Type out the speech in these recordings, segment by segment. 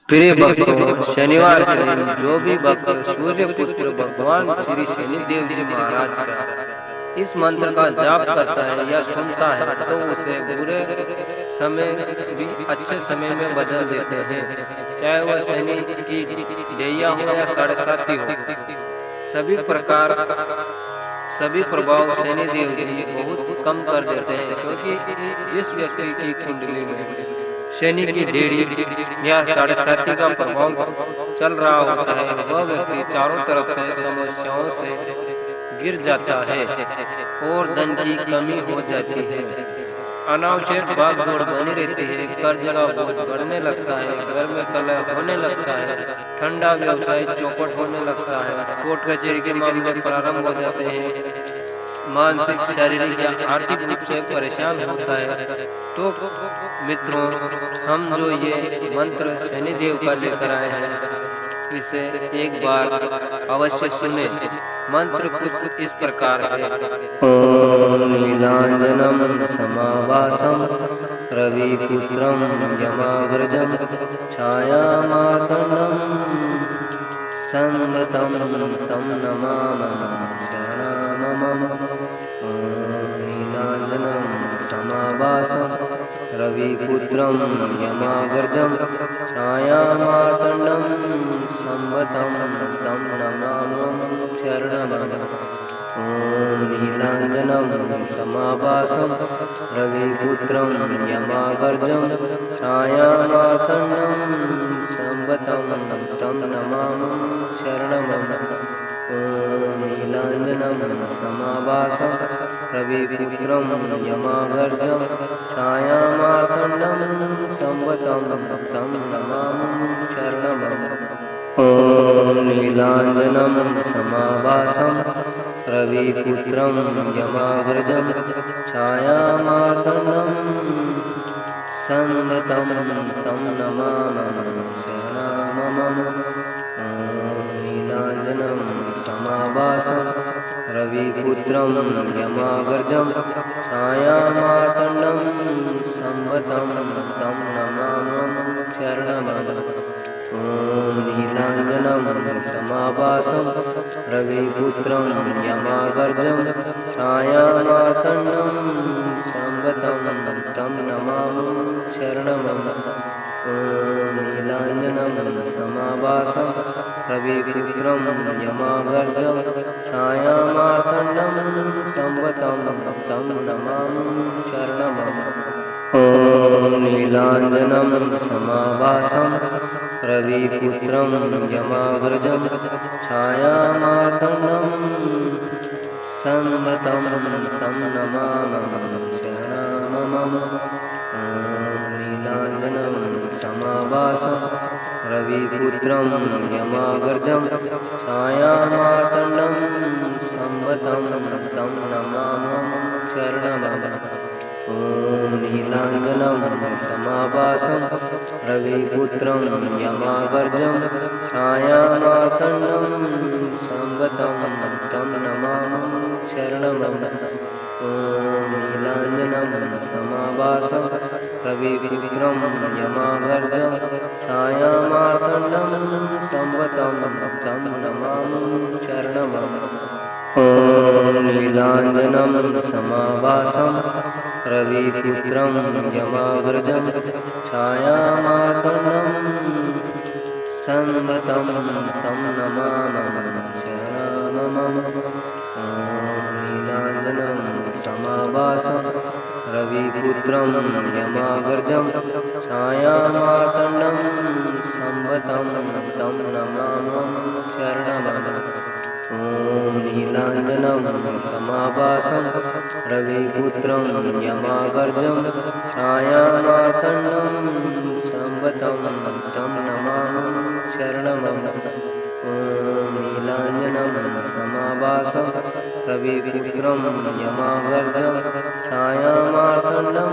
प्रिय भक्तों, शनिवार के दिन जो भी भक्त सूर्य पुत्र भगवान श्री शनिदेव जी महाराज का इस मंत्र का जाप करता है या सुनता है तो उसे बुरे समय भी अच्छे समय में बदल देते हैं। चाहे वह शनि की ढैया हो या साढ़े साती हो, सभी प्रभाव शनिदेव जी बहुत कम कर देते हैं, क्योंकि जिस व्यक्ति की कुंडली में शनि की डेढ़ी या साढ़े साती का प्रभाव चल रहा होता है, वह व्यक्ति चारों तरफ से समस्याओं से गिर जाता है और धन की कमी हो जाती है। अनावश्यक भागदौड़ बनी रहती है, कर्ज का बोझ बढ़ने लगता है, घर में कलह होने लगता है, ठंडा व्यवसाय चौपट होने लगता है, कोर्ट कचहरी के मामले प्रारंभ हो जाते हैं, मानसिक शारीरिक या आर्थिक रूप से परेशान होता है। तो मित्रों, हम जो ये मंत्र शनिदेव का लेकर आए हैं, इसे एक बार अवश्य सुने। मंत्र कुछ इस प्रकार है। ओम नीलांजनम समावासम रविपुत्रम यमाग्रजम छायामार्तंडम संगतम तम नमामि शरणमम। ओम नीलांजनम समावासम रविपुत्रम यमाग्रजम छायामार्तंडम संगतम तम नमामि शरणमम। ओम नीलांजनम समावासम रविपुत्रम यमाग्रजम छायामार्तंडम संगतम तम नमामि शरणमम। ओम नीलांजनम समावासम रविपुत्रम यमाग्रजम छायामार्तंडम संगतम तम नमामि शरणमम। ओम नीलांजनम समावासम रविपुत्रम यमाग्रजम छायामार्तंडम संगतम तम नमामि शरणमम। ओम नीलांजनम समावासम रविपुत्रम यमाग्रजम छायामार्तंडम संगतम तम नमामि शरणमम। ओम नीलांजनम समावासम रविपुत्रम यमाग्रजम छायामार्तंडम संगतम तम नमामि शरणमम। ओम नीलांजनम समावासम रविपुत्रम यमाग्रजम छायामार्तंडम संगतम तम नमामि शरणमम। ओम नीलांजनम समावासम रविपुत्रम यमाग्रजम छायामार्तंडम संगतम तम नमामि शरणमम। ओम नीलांजनम समावासम रविपुत्रम यमाग्रजम छायामार्तंडम संगतम तम नमामि शरणमम। ओम नीलांजनम समावासम रविपुत्रम यमाग्रजम छायामार्तंडम संगतम तम नमामि शरणमम। ओम नीलांजनम समावासम रविपुत्रम यमाग्रजम छायामार्तंडम संगतम तम नमामि शरणमम। ओम नीलांजनम समावासम रविपुत्रम यमाग्रजम छायामार्तंडम संगतम तम नमामि शरणमम। ओम नीलांजनम समावासम रविपुत्रम यमाग्रजम छायामार्तंडम संगतम तम नमामि शरणमम। ओम नीलांजनम समावासम रविपुत्रम यमाग्रजम छायामार्तंडम संगतम तम नमामि शरणमम। ओम नीलांजनम समावासम रविपुत्रम यमाग्रजम छायामार्तंडम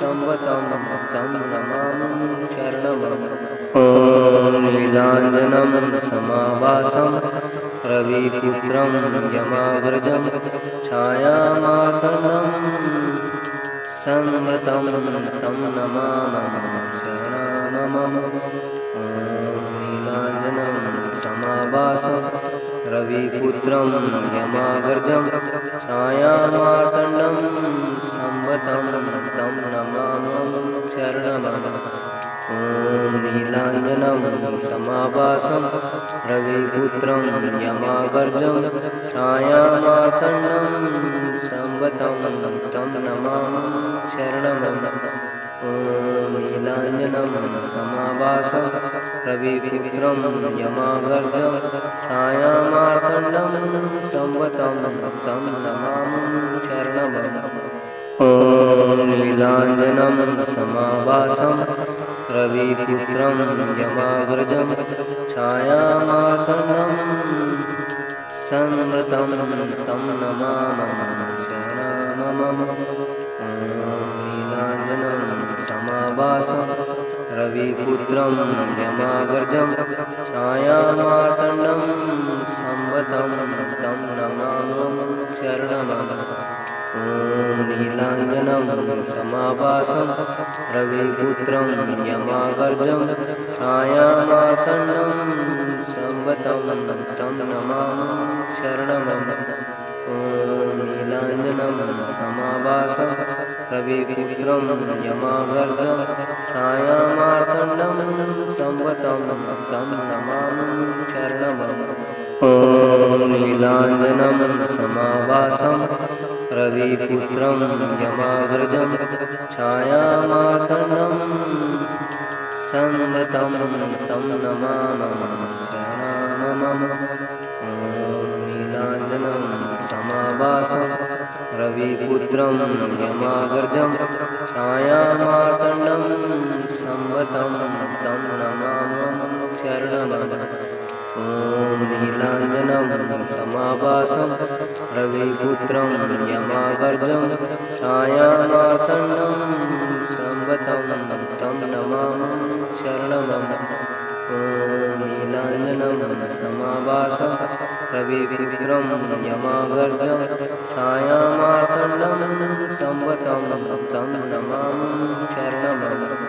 संगतम तम नमामि शरणमम। ओम नीलांजनम समावासम रविपुत्रम यमाग्रजम छायामार्तंडम संगतम तम नमामि शरणमम। शरणममम्। ॐ नीलाञ्जनं समाभासं रविपुत्रं यमागर्जं छायामार्तण्डं संवतं तं नमामि शरणममम्। ॐ नीलाञ्जनं समाभासं रविपुत्रं यमागर्जं छायामार्तण्डं संवतं तं नमामि शरणममम्। ॐ नीलाञ्जनं समाभासं रविपुत्रं यमागर्जं छायामार्तण्डं संवतं तं नमामि शरणममम्। ॐ नीलाञ्जनं समाभासं रविपुत्रं यमागर्जं छायामार्तण्डं संवतं तं नमामि शरणममम्। ॐ नीलाञ्जनं समाभासं रविपुत्रं यमागर्जं छायामार्तण्डं संवतं तं नमामि शरणममम्। ॐ नीलाञ्जनं समाभासं रविपुत्रं यमागर्जं छायामार्तण्डं संवतं तं नमामि शरणममम्। ॐ नीलाञ्जनं समाभासं रविपुत्रं यमागर्जं छायामार्तण्डं संवतं तं नमामि शरणममम्। ॐ नीलाञ्जनं समाभासं रविपुत्रं यमागर्जं छायामार्तण्डं संवतं तं नमामि शरणममम्। ॐ नीलाञ्जनं समाभासं रविपुत्रं यमागर्जं छायामार्तण्डं संवतं तं नमामि शरणममम्। ॐ नीलाञ्जनं समाभासं रविपुत्रं यमागर्जं छायामार्तण्डं संवतं तं नमामि शरणममम्। ॐ नीलाञ्जनं समाभासं रविपुत्रं यमागर्जं छायामार्तण्डं संवतं तं नमामि शरणममम्।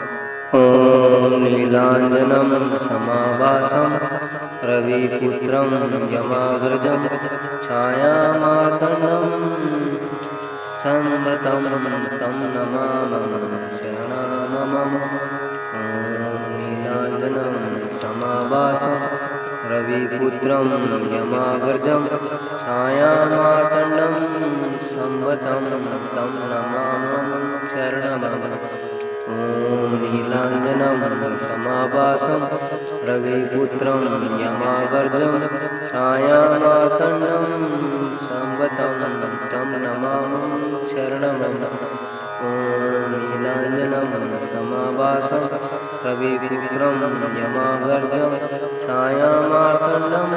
ॐ नीलाञ्जनं समाभासं रविपुत्रं यमागर्जं छायामार्तण्डं संवतं तं नमामि शरणममम्। ॐ नीलाञ्जनं समाभासं रविपुत्रं यमागर्जं छायामार्तण्डं संवतं तं नमामि शरणममम्। ॐ नीलाञ्जनं समाभासं रविपुत्रं यमागर्जं छायामार्तण्डं संवतं तं नमामि शरणममम्। ॐ नीलाञ्जनं समाभासं रविपुत्रं यमागर्जं छायामार्तण्डं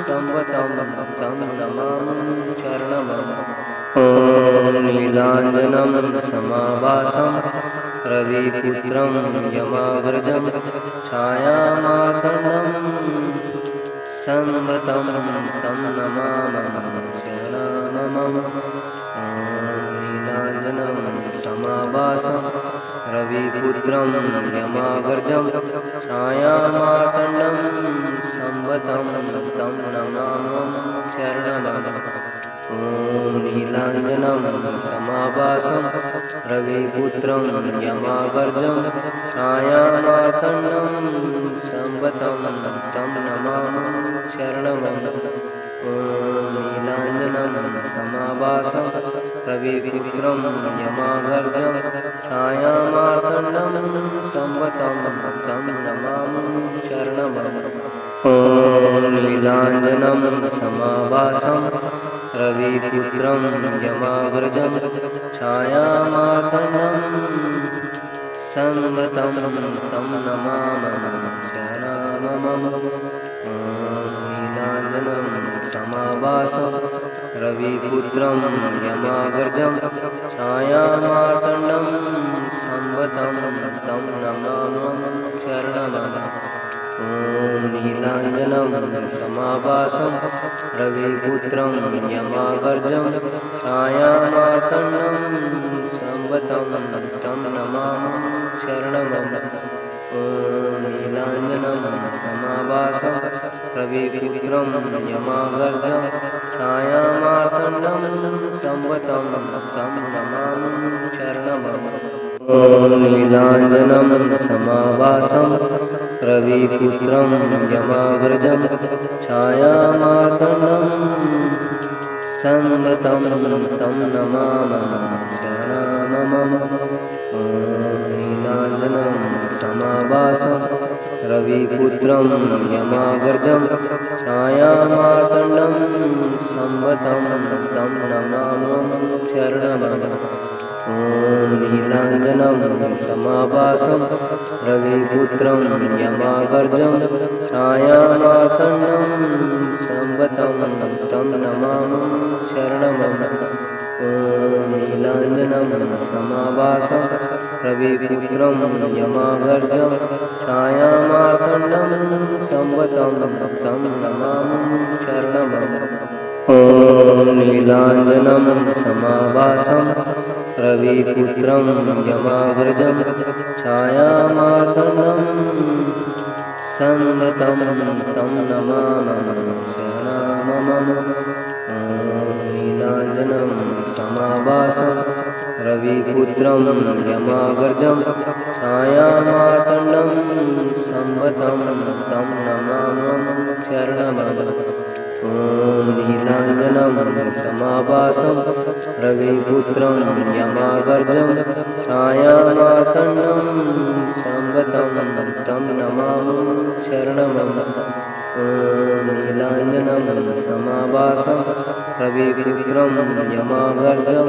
संवतं तं नमामि शरणममम्। ॐ नीलाञ्जनं समाभासं रविपुत्रं यमागर्जं छायामार्तण्डं संवतं तं नमामि शरणममम्। ॐ नीलाञ्जनं समाभासं रविपुत्रं यमागर्जं छायामार्तण्डं संवतं तं नमामि शरणममम्। ॐ नीलाञ्जनं समाभासं रविपुत्रं यमागर्जं छायामार्तण्डं संवतं तं नमामि शरणममम्। ॐ नीलाञ्जनं समाभासं रविपुत्रं यमागर्जं छायामार्तण्डं संवतं तं नमामि शरणममम्। ॐ नीलाञ्जनं समाभासं रविपुत्रं यमागर्जं छायामार्तण्डं संवतं तं नमामि शरणममम्। ॐ नीलाञ्जनं समाभासं रविपुत्रं यमागर्जं छायामार्तण्डं संवतं तं नमामि शरणममम्। ॐ नीलाञ्जनं समाभासं रविपुत्रं यमागर्जं छायामार्तण्डं संवतं तं नमामि शरणममम्। ॐ ॐ नीलाञ्जनं समाभासं रविपुत्रं यमागर्जं छायामार्तण्डं संवतं तं नमामि शरणमम्। ॐ नीलाञ्जनं समाभासं रविपुत्रं यमागर्जं छायामार्तण्डं संवतं तं नमामि शरणमम्। ॐ नीलाञ्जनं समाभासं रविपुत्रं यमागर्जं छायामार्तण्डं संवतं तं नमामि शरणमम्। ॐ नीलाञ्जनं समाभासं रविपुत्रं यमागर्जं छायामार्तण्डं संवतं तं नमामि शरणमम्। ॐ नीलाञ्जनं समाभासं रविपुत्रं यमागर्जं छायामार्तण्डं संवतं तं नमामि शरणमम्। ॐ नीलाञ्जनं समाभासं रविपुत्रं यमागर्जं छायामार्तण्डं संवतं तं नमामि शरणमम्। ॐ नीलाञ्जनं समाभासं रविपुत्रं यमागर्जं छायामार्तण्डं संवतं तं नमामि शरणमम्। ॐ नीलाञ्जनं समाभासं रविपुत्रं यमागर्जं छायामार्तण्डं संवतं तं नमामि शरणमम्। ॐ नीलाञ्जनं समाभासं रविपुत्रं यमागर्जं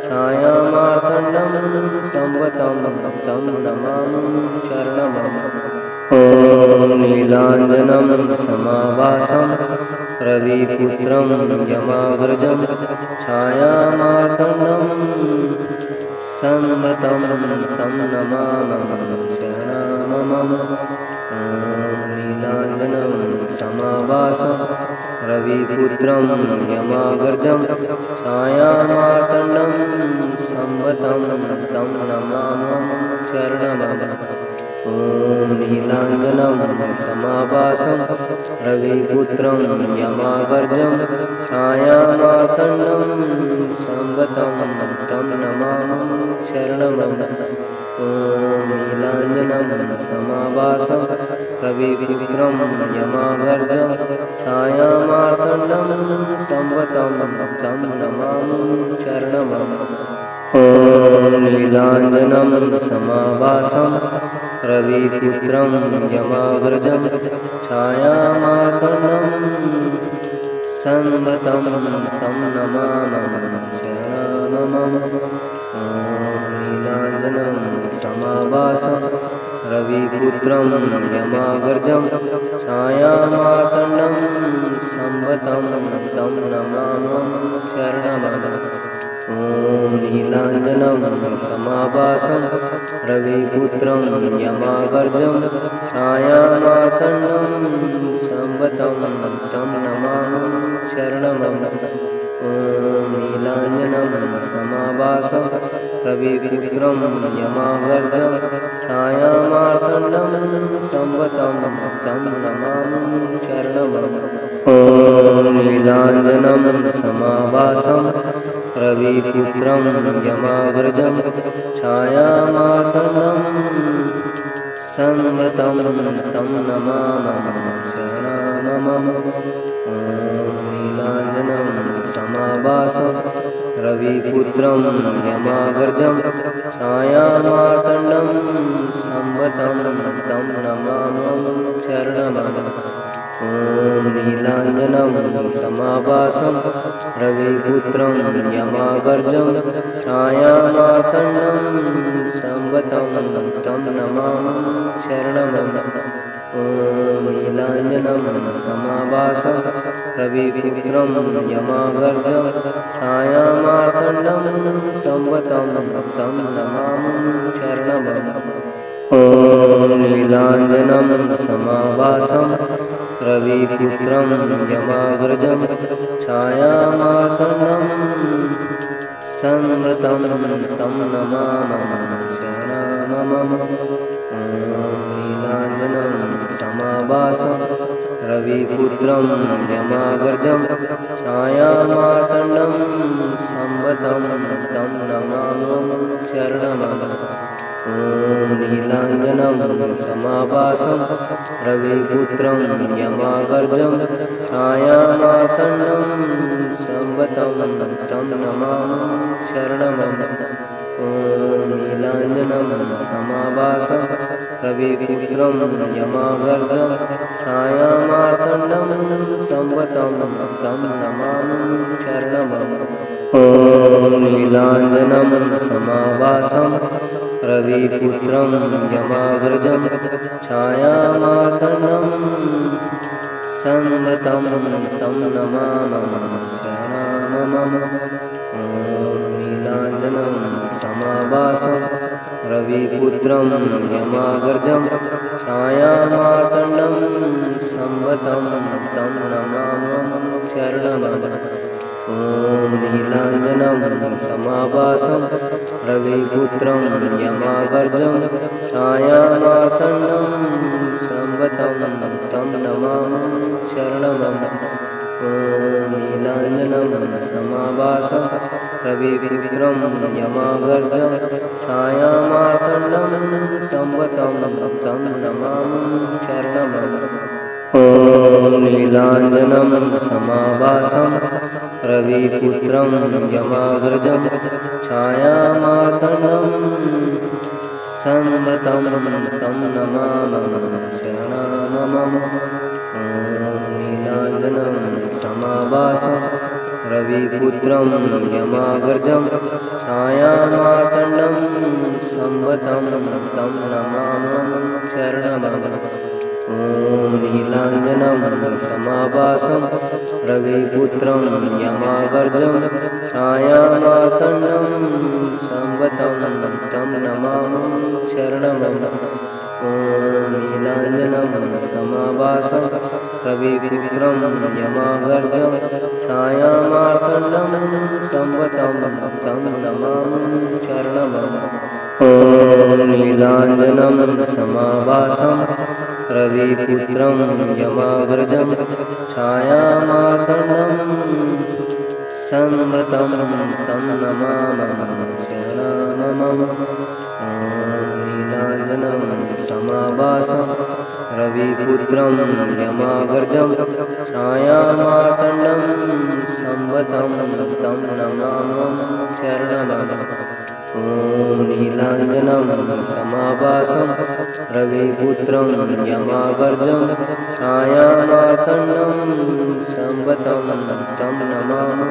छायामार्तण्डं संवतं तं नमामि शरणमम्। ॐ नीलाञ्जनं समाभासं रविपुत्रं यमागर्जं छायामार्तण्डं संवतं तं नमामि शरणमम्। ॐ नीलाञ्जनं समाभासं रविपुत्रं यमागर्जं छायामार्तण्डं संवतं तं नमामि शरणमम्। ॐ नीलाञ्जनं समाभासं रविपुत्रं यमागर्जं छायामार्तण्डं संवतं तं नमामि शरणमम्। ॐ नीलाञ्जनं समाभासं रविपुत्रं यमागर्जं छायामार्तण्डं संवतं तं नमामि शरणमम्। ॐ नीलाञ्जनं समाभासं रविपुत्रं यमागर्जं छायामार्तण्डं संवतं तं नमामि शरणमम्। ॐ नीलाञ्जनं समाभासं रविपुत्रं यमागर्जं छायामार्तण्डं संवतं तं नमामि शरणमम्। ॐ नीलाञ्जनं समाभासं रविपुत्रं यमागर्जं छायामार्तण्डं संवतं तं नमामि शरणमम्। ॐ नीलाञ्जनं समाभासं रविपुत्रं यमागर्जं छायामार्तण्डं संवतं तं नमामि शरणमम्। ॐ नीलाञ्जनं समाभासं रविपुत्रं यमागर्जं छायामार्तण्डं संवतं तं नमामि शरणमम्। ॐ नीलाञ्जनं समाभासं रविपुत्रं यमागर्जं छायामार्तण्डं संवतं तं नमामि शरणमम्। ॐ नीलाञ्जनं समाभासं रविपुत्रं यमागर्जं छायामार्तण्डं संवतं तं नमामि शरणमम्। ॐ नीलाञ्जनं समाभासं रविपुत्रं यमागर्जं छायामार्तण्डं संवतं तं नमामि शरणमम्। ॐ नीलाञ्जनं समाभासं रविपुत्रं यमागर्जं छायामार्तण्डं संवतं तं नमामि शरणमम्। ॐ नीलाञ्जनं समाभासं रविपुत्रं यमाग्रजं छायामार्तण्डं संवतं तं नमामि शरणमं। ॐ नीलाञ्जनं समाभासं रविपुत्रं यमाग्रजं छायामार्तण्डं संवतं तं नमामि शरणमं। ॐ नीलाञ्जनं समाभासं रविपुत्रं यमाग्रजं छायामार्तण्डं संवतं तं नमामि शरणमं। ॐ नीलाञ्जनं समाभासं रविपुत्रं यमाग्रजं छायामार्तण्डं संवतं तं नमामि शरणमं। नीलाञ्जनं समाभासं रविपुत्रं यमाग्रजं छायामार्तण्डं संवतं तं नमामि शरणमं। ॐ नीलाञ्जनं समाभासं रविपुत्रं यमाग्रजं छायामार्तण्डं संवतं तं नमामि शरणमं। ॐ नीलाञ्जनं समाभासं रविपुत्रं यमाग्रजं छायामार्तण्डं संवतं तं नमामि शरणमं। ॐ नीलाञ्जनं समाभासं रविपुत्रं यमाग्रजं छायामार्तण्डं संवतं तं नमामि शरणमं। ॐ नीलाञ्जनं समाभासं रविपुत्रं यमाग्रजं छायामार्तण्डं संवतं तं नमामि शरणमं। ॐ नीलाञ्जनं समाभासं रविपुत्रं यमाग्रजं छायामार्तण्डं संवतं तं नमामि शरणमं। ॐ नीलाञ्जनं समाभासं रविपुत्रं यमाग्रजं छायामार्तण्डं संवतं तं नमामि शरणमं। ॐ नीलाञ्जनं समाभासं रविपुत्रं यमाग्रजं छायामार्तण्डं संवतं तं नमामि शरणमं। ॐ नीलाञ्जनं समाभासं रविपुत्रं यमाग्रजं छायामार्तण्डं संवतं तं नमामि शरणमं। ॐ नीलाञ्जनं समाभासं रविपुत्रं यमाग्रजं छायामार्तण्डं संवतं तं नमामि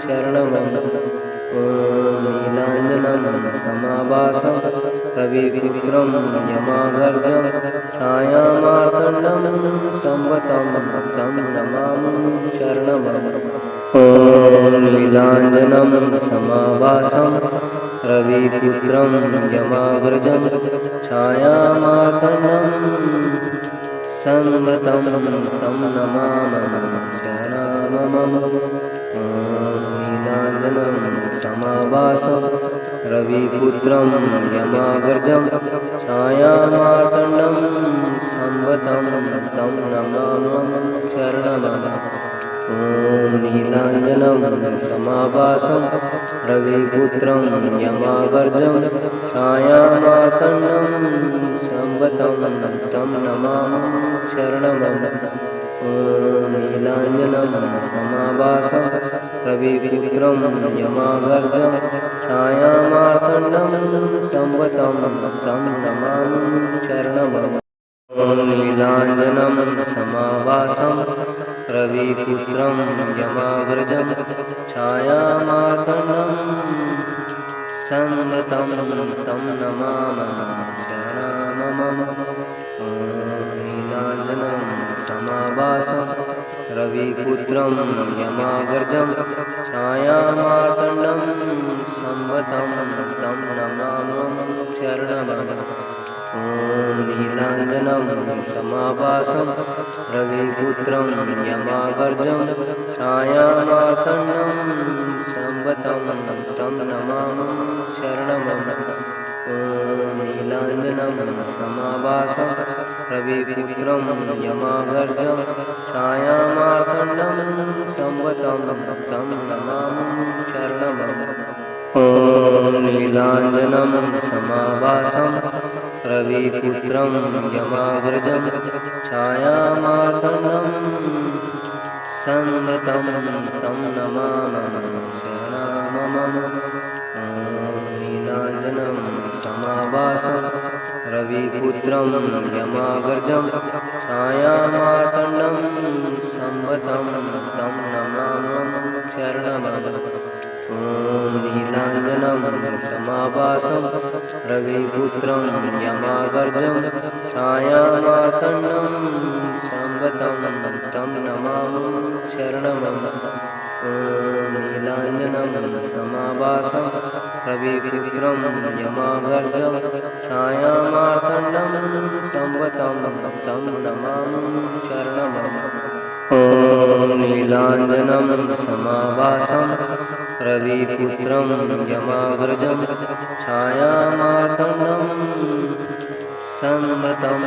शरणमं। ॐ नीलाञ्जनं समाभासं रविपुत्रं यमाग्रजं छायामार्तण्डं संवतं तं नमामि शरणमं। ॐ नीलाञ्जनं समाभासं रविपुत्रं यमाग्रजं छायामार्तण्डं संवतं तं नमामि शरणमं। ॐ नीलाञ्जनं समाभासं रविपुत्रं यमाग्रजं छायामार्तण्डं संवतं तं नमामि शरणमं। ॐ नीलाञ्जनं समाभासं रविपुत्रं यमाग्रजं छायामार्तण्डं संवतं तं नमामि शरणमं। ॐ नीलाञ्जनं समाभासं रविपुत्रं यमाग्रजं छायामार्तण्डं संवतं तं नमामि शरणमं। ॐ नीलाञ्जनं समाभासं रविपुत्रं यमाग्रजं छायामार्तण्डं संवतं तं नमामि शरणमं। ॐ नीलाञ्जनं समाभासं रविपुत्रं यमाग्रजं छायामार्तण्डं संवतं तं नमामि शरणमं। ॐ नीलाञ्जनं समाभासं रविपुत्रं यमाग्रजं छायामार्तण्डं संवतं तं नमामि शरणमं। ॐ नीलाञ्जनं समाभासं रविपुत्रं यमागर्जं छायामार्तण्डं संवतं तं नमामि शरणमम्। ॐ नीलाञ्जनं समाभासं रविपुत्रं यमागर्जं छायामार्तण्डं संवतं तं नमामि शरणमम्। नीलाञ्जनं समाभासं रविपुत्रं यमागर्जं छायामार्तण्डं संवतं तं नमामि शरणमम्। ॐ नीलाञ्जनं समाभासं रविपुत्रं यमागर्जं छायामार्तण्डं संवतं तं नमामि शरणमम्। ॐ नीलाञ्जनं समाभासं रविपुत्रं यमागर्जं छायामार्तण्डं संवतं तं नमामि शरणमम्। ॐ नीलाञ्जनं समाभासं रविपुत्रं यमागर्जं छायामार्तण्डं संवतं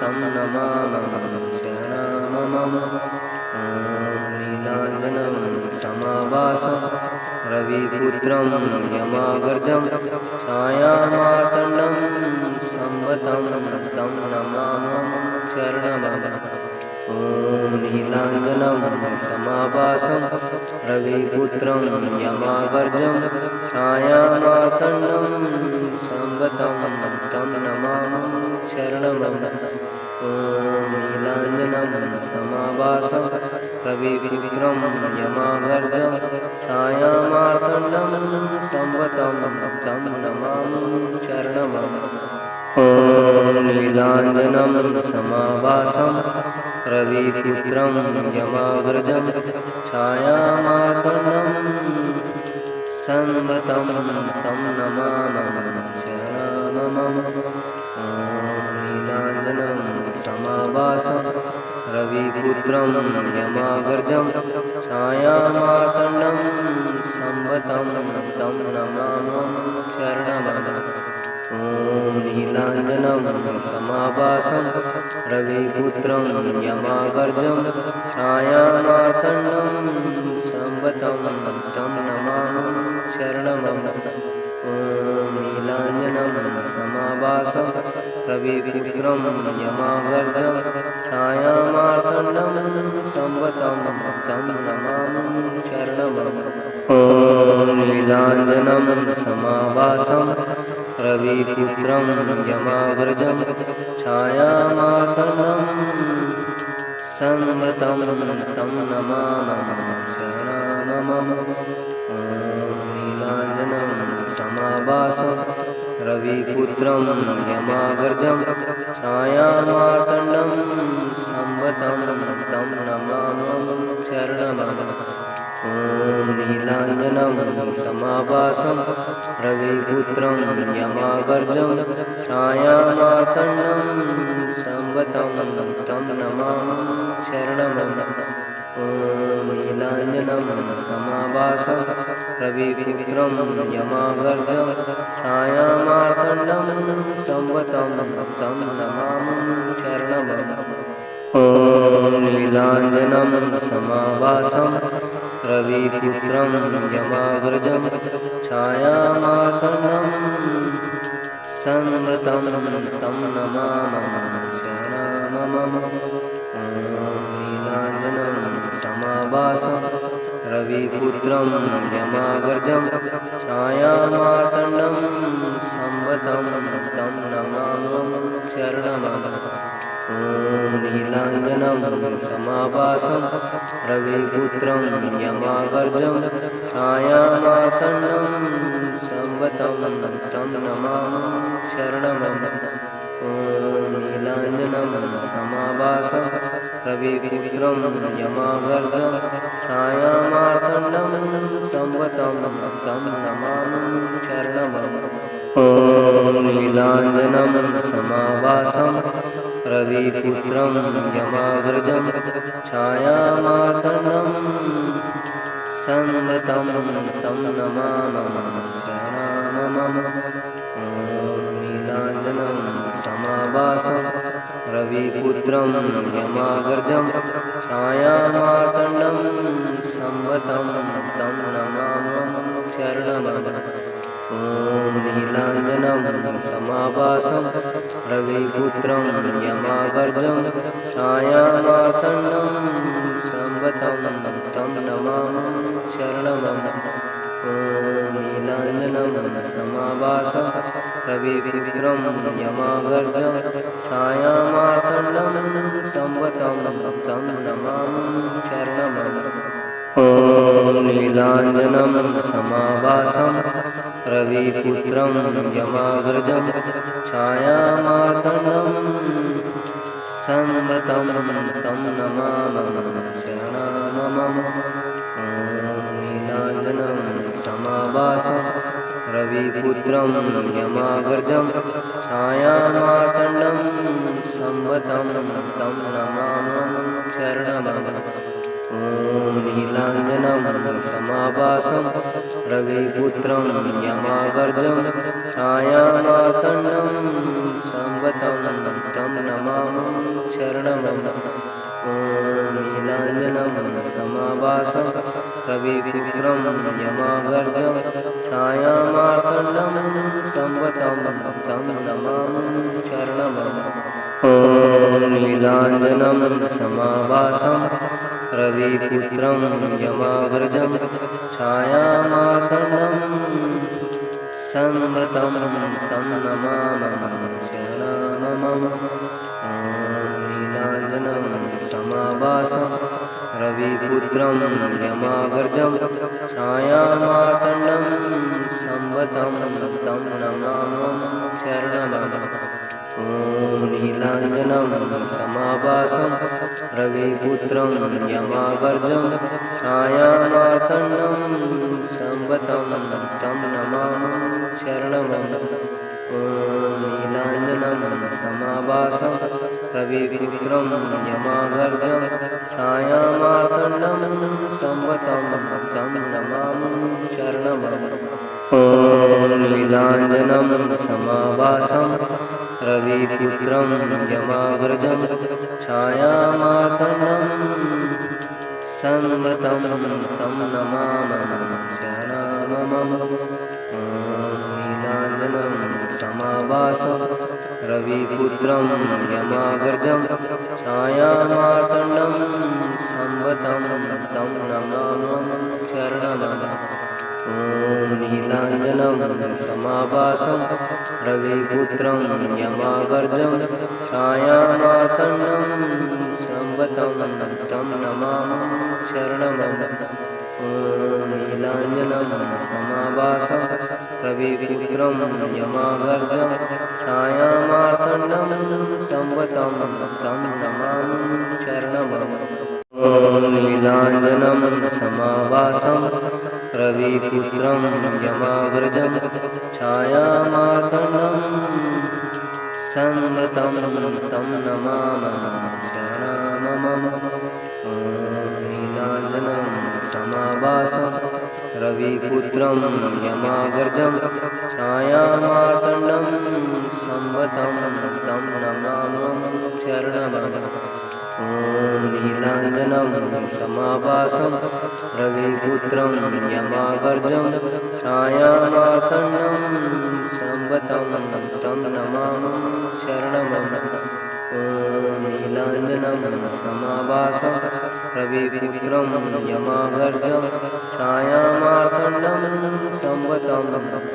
तं नमामि शरणमम्। नीलाञ्जनं समाभासं रविपुत्रं यमागर्जं छायामार्तण्डं संवतं तं नमामि शरणमम्। ॐ नीलाञ्जनं समाभासं रविपुत्रं यमागर्जं छायामार्तण्डं संवतं तं नमामि शरणमम्। ॐ नीलाञ्जनं समाभासं रविपुत्रं यमागर्जं छायामार्तण्डं संवतं तं नमामि शरणमम्। ॐ नीलाञ्जनं समाभासं रविपुत्रं यमागर्जं छायामार्तण्डं संवतं तं नमामि शरणमम्। नीलाञ्जनं समाभासं रविपुत्रं यमागर्जं छायामार्तण्डं संवतं तं नमामि शरणमम्। ॐ नीलाञ्जनं समाभासं रविपुत्रं यमागर्जं छायामार्तण्डं संवतं तं नमामि शरणमम्। ॐ नीलाञ्जनं समाभासं रविपुत्रं यमागर्जं छायामार्तण्डं संवतं तं नमामि शरणमम्। ॐ नीलाञ्जनं समाभासं रविपुत्रं यमागर्जं छायामार्तण्डं संवतं तं नमामि शरणमम्। नीलाञ्जनं समाभासं रविपुत्रं यमागर्जं छायामार्तण्डं संवतं तं नमामि शरणमम्। ॐ नीलाञ्जनं समाभासं रविपुत्रं यमागर्जं छायामार्तण्डं संवतं तं नमामि शरणमम्। ॐ नीलाञ्जनं समाभासं रविपुत्रं यमागर्जं छायामार्तण्डं संवतं तं नमामि शरणमम्। ॐ नीलाञ्जनं समाभासं रविपुत्रं यमागर्जं छायामार्तण्डं संवतं तं नमामि शरणमम्। नीलाञ्जनं समाभासं रविपुत्रं यमागर्जं छायामार्तण्डं संवतं तं नमामि शरणमम्। ॐ नीलाञ्जनं समाभासं रविपुत्रं यमागर्जं छायामार्तण्डं संवतं तं नमामि शरणमम्। ॐ नीलाञ्जनं समाभासं रविपुत्रं यमागर्जं छायामार्तण्डं संवतं तं नमामि शरणमम्। ॐ नीलाञ्जनं समाभासं रविपुत्रं यमागर्जं छायामार्तण्डं संवतं तं नमामि शरणमम्। रविपुत्रं यमाग्रजं छायामार्तण्डं संवतं तं नमामि शरणमम। ॐ नीलाञ्जनं समाभासं रविपुत्रं यमाग्रजं छायामार्तण्डं संवतं तं नमामि शरणमम। ॐ नीलाञ्जनं समाभासं रविपुत्रं यमाग्रजं छायामार्तण्डं संवतं तं नमामि शरणमम। ॐ नीलाञ्जनं समाभासं रविपुत्रं यमाग्रजं छायामार्तण्डं संवतं तं नमामि शरणमम। नीलाञ्जनं समाभासं रविपुत्रं यमाग्रजं छायामार्तण्डं संवतं तं नमामि शरणमम। ॐ नीलाञ्जनं समाभासं रविपुत्रं यमाग्रजं छायामार्तण्डं संवतं तं नमामि शरणमम। ॐ नीलाञ्जनं समाभासं रविपुत्रं यमाग्रजं छायामार्तण्डं संवतं तं नमामि शरणमम। ॐ नीलाञ्जनं समाभासं रविपुत्रं यमाग्रजं छायामार्तण्डं संवतं तं नमामि शरणमम। नीलाञ्जनं समाभासं रविपुत्रं यमाग्रजं छायामार्तण्डं संवतं तं नमामि शरणमम। ॐ नीलाञ्जनं समाभासं रविपुत्रं यमाग्रजं छायामार्तण्डं संवतं तं नमामि शरणमम। ॐ नीलाञ्जनं समाभासं रविपुत्रं यमाग्रजं छायामार्तण्डं संवतं तं नमामि शरणमम। ॐ नीलाञ्जनं समाभासं रविपुत्रं यमाग्रजं छायामार्तण्डं संवतं तं नमामि शरणमम। नीलाञ्जनं समाभासं रविपुत्रं यमाग्रजं छायामार्तण्डं संवतं तं नमामि शरणमम। ॐ नीलाञ्जनं समाभासं रविपुत्रं यमाग्रजं छायामार्तण्डं संवतं तं नमामि शरणमम। ॐ नीलाञ्जनं समाभासं रविपुत्रं यमाग्रजं छायामार्तण्डं संवतं तं नमामि शरणमम। ॐ नीलाञ्जनं समाभासं रविपुत्रं यमाग्रजं छायामार्तण्डं संवतं तं नमामि शरणमम। ॐ नीलाञ्जनं समाभासं रविपुत्रं यमाग्रजं छायामार्तण्डं संवतं तं नमामि शरणमम। ॐ नीलाञ्जनं समाभासं रविपुत्रं यमाग्रजं छायामार्तण्डं संवतं तं नमामि शरणमम। ॐ नीलाञ्जनं समाभासं रविपुत्रं यमाग्रजं छायामार्तण्डं संवतं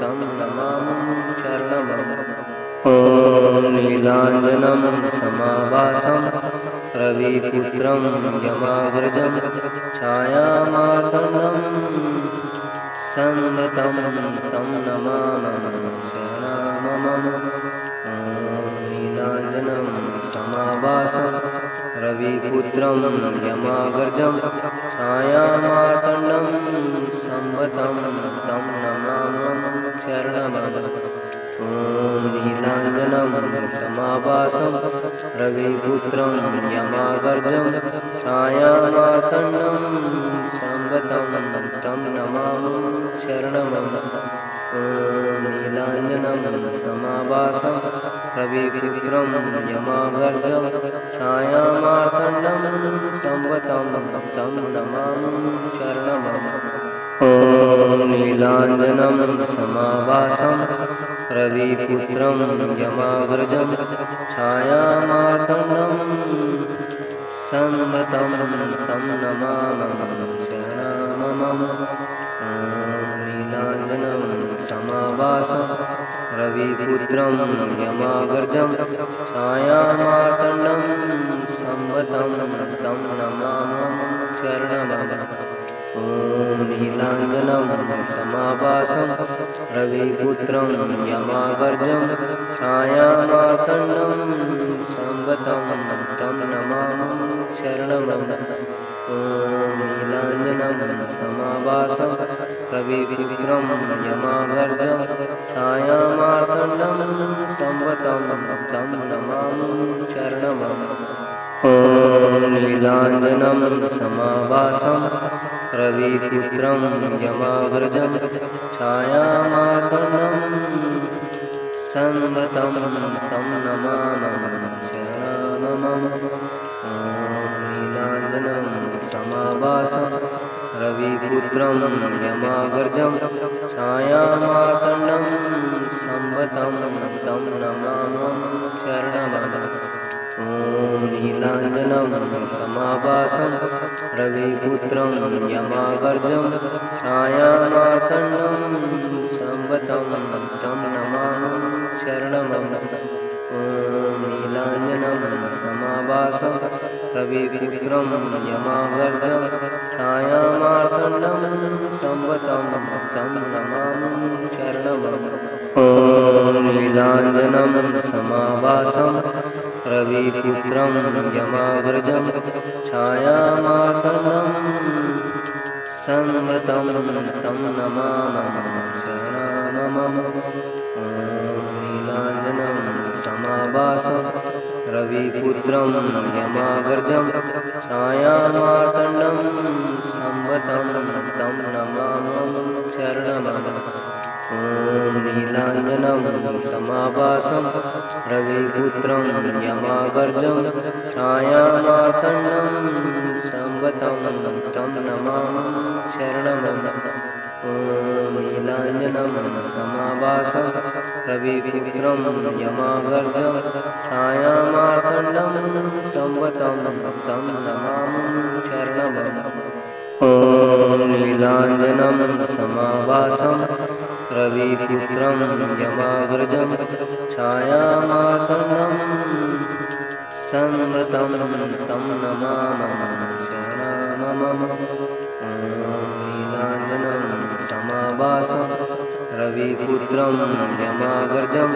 तं नमामि शरणमम। ॐ नीलाञ्जनं समाभासं रविपुत्रं यमाग्रजं छायामार्तण्डं संवतं तं नमामि शरणमम। ॐ नीलाञ्जनं समाभासं रविपुत्रं यमाग्रजं छायामार्तण्डं संवतं तं नमामि शरणमम। ॐ नीलाञ्जनं समाभासं रविपुत्रं यमाग्रजं छायामार्तण्डं संवतं तं नमामि शरणमम। ॐ नीलाञ्जनं समाभासं रविपुत्रं यमागर्जं छायामार्तण्डं संवतं तं नमामि शरणमम्। ॐ नीलाञ्जनं समाभासं रविपुत्रं यमागर्जं छायामार्तण्डं संवतं तं नमामि शरणमम्। नीलाञ्जनं समाभासं रविपुत्रं यमागर्जं छायामार्तण्डं संवतं तं नमामि शरणमम्। ॐ नीलाञ्जनं समाभासं रविपुत्रं यमागर्जं छायामार्तण्डं संवतं तं नमामि शरणमम्। ॐ नीलाञ्जनं समाभासं रविपुत्रं यमागर्जं छायामार्तण्डं संवतं तं नमामि शरणमम्। ॐ नीलाञ्जनं समाभासं रविपुत्रं यमागर्जं छायामार्तण्डं संवतं तं नमामि शरणमम्। नीलाञ्जनं समाभासं रविपुत्रं यमागर्जं छायामार्तण्डं संवतं तं नमामि शरणमम्। ॐ नीलाञ्जनं समाभासं रविपुत्रं यमागर्जं छायामार्तण्डं संवतं तं नमामि शरणमम्। ॐ नीलाञ्जनं समाभासं रविपुत्रं यमागर्जं छायामार्तण्डं संवतं तं नमामि शरणमम्। ॐ नीलाञ्जनं समाभासं रविपुत्रं यमागर्जं छायामार्तण्डं संवतं तं नमामि शरणमम्। नीलाञ्जनं समाभासं रविपुत्रं यमागर्जं छायामार्तण्डं संवतं तं नमामि शरणमम्। ॐ नीलाञ्जनं समाभासं रविपुत्रं यमागर्जं छायामार्तण्डं संवतं तं नमामि शरणमम्। ॐ नीलाञ्जनं समाभासं रविपुत्रं यमागर्जं छायामार्तण्डं संवतं तं नमामि शरणमम्। ॐ नीलाञ्जनं समाभासं रविपुत्रं यमागर्जं छायामार्तण्डं संवतं तं नमामि शरणमम्। नीलाञ्जनं समाभासं रविपुत्रं यमागर्जं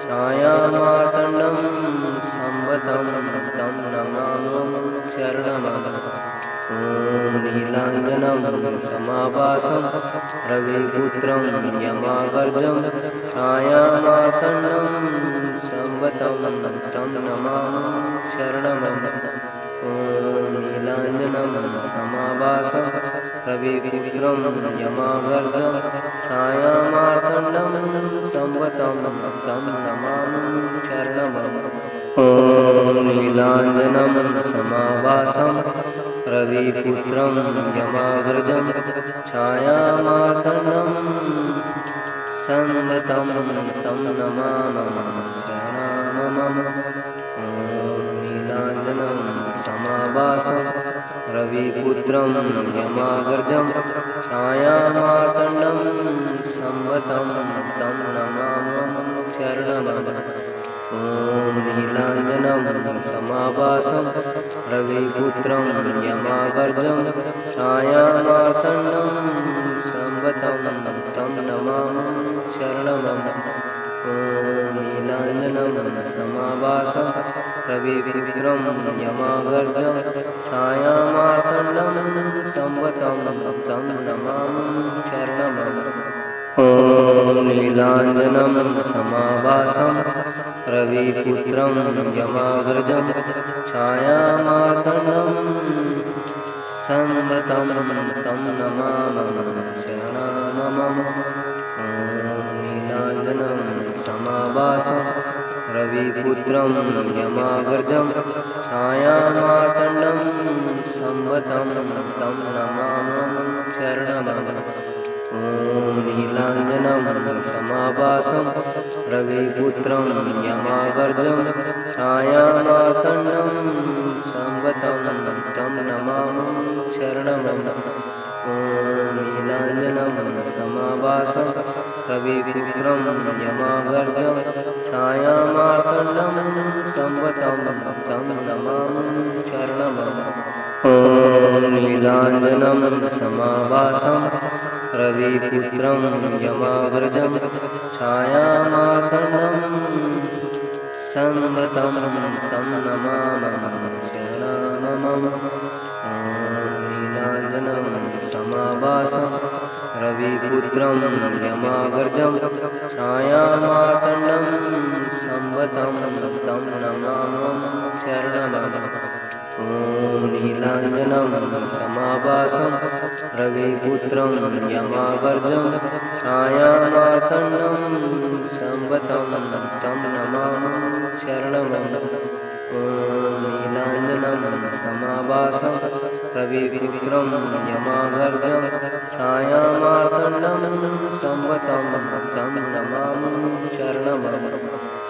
छायामार्तण्डं संवतं तं नमामि शरणमम्। ॐ नीलाञ्जनं समाभासं रविपुत्रं यमागर्जं छायामार्तण्डं संवतं तं नमामि शरणमम्। ॐ नीलाञ्जनं समाभासं रविपुत्रं यमागर्जं छायामार्तण्डं संवतं तं नमामि शरणमम्। ॐ नीलाञ्जनं समाभासं रविपुत्रं यमागर्जं छायामार्तण्डं संवतं तं नमामि शरणमम्। नीलाञ्जनं समाभासं रविपुत्रं यमागर्जं छायामार्तण्डं संवतं तं नमामि शरणमम्। ॐ नीलाञ्जनं समाभासं रविपुत्रं यमागर्जं छायामार्तण्डं संवतं तं नमामि शरणमम्। ॐ नीलाञ्जनं समाभासं रविपुत्रं यमागर्जं छायामार्तण्डं संवतं तं नमामि शरणमम्। ॐ नीलाञ्जनं समाभासं रविपुत्रं यमागर्जं छायामार्तण्डं संवतं तं नमामि शरणमम्। ॐ समाभासं रविपुत्रं यमाग्रजं छायामार्तण्डं संवतं तं नमामि शरणमं। ॐ नीलाञ्जनं समाभासं रविपुत्रं यमाग्रजं छायामार्तण्डं संवतं तं नमामि शरणमं। ॐ नीलाञ्जनं समाभासं रविपुत्रं यमाग्रजं छायामार्तण्डं संवतं तं नमामि शरणमं। ॐ नीलाञ्जनं समाभासं रविपुत्रं यमाग्रजं छायामार्तण्डं संवतं तं नमामि शरणमं। नीलाञ्जनं समाभासं रविपुत्रं यमाग्रजं छायामार्तण्डं संवतं तं नमामि शरणमं। ॐ नीलाञ्जनं समाभासं रविपुत्रं यमाग्रजं छायामार्तण्डं संवतं तं नमामि शरणमं। ॐ नीलाञ्जनं समाभासं रविपुत्रं यमाग्रजं छायामार्तण्डं संवतं तं नमामि शरणमं।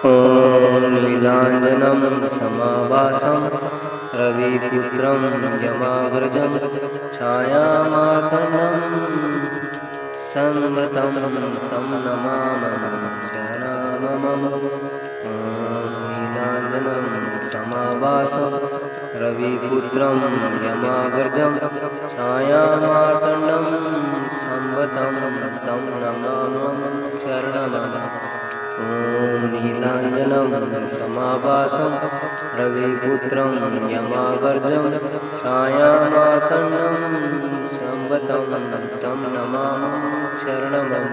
ॐ नीलाञ्जनं समाभासं रविपुत्रं यमाग्रजं छायामार्तण्डं संवतं तं नमामि शरणमं। नीलाञ्जनं समाभासं रविपुत्रं यमाग्रजं छायामार्तण्डं संवतं तं नमामि शरणमं। ॐ नीलाञ्जनं समाभासं रविपुत्रं यमाग्रजं छायामार्तण्डं संवतं तं नमामि शरणमं।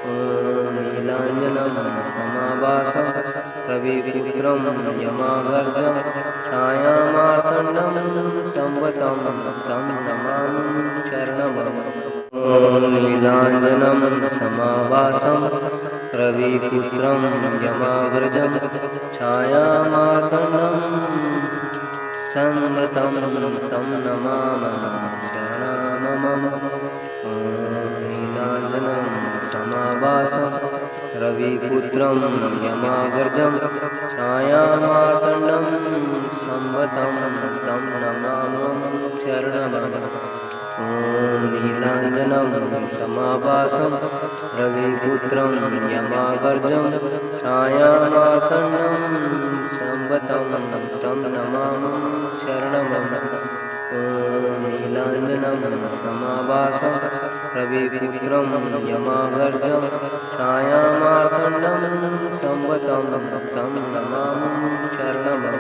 ॐ नीलाञ्जनं समाभासं रविपुत्रं यमाग्रजं छायामार्तण्डं संवतं तं नमामि शरणमं। ॐ नीलाञ्जनं समाभासं रविपुत्रं यमाग्रजं छायामार्तण्डं संवतं तं नमामि शरणमं। ॐ नीलाञ्जनं समाभासं रविपुत्रं यमाग्रजं छायामार्तण्डं संवतं तं नमामि शरणमं। ॐ नीलाञ्जनं समाभासं रविपुत्रं यमाग्रजं छायामार्तण्डं संवतं तं नमामि शरणमं। ॐ नीलाञ्जनं समाभासं रविपुत्रं यमाग्रजं छायामार्तण्डं संवतं तं नमामि शरणमं।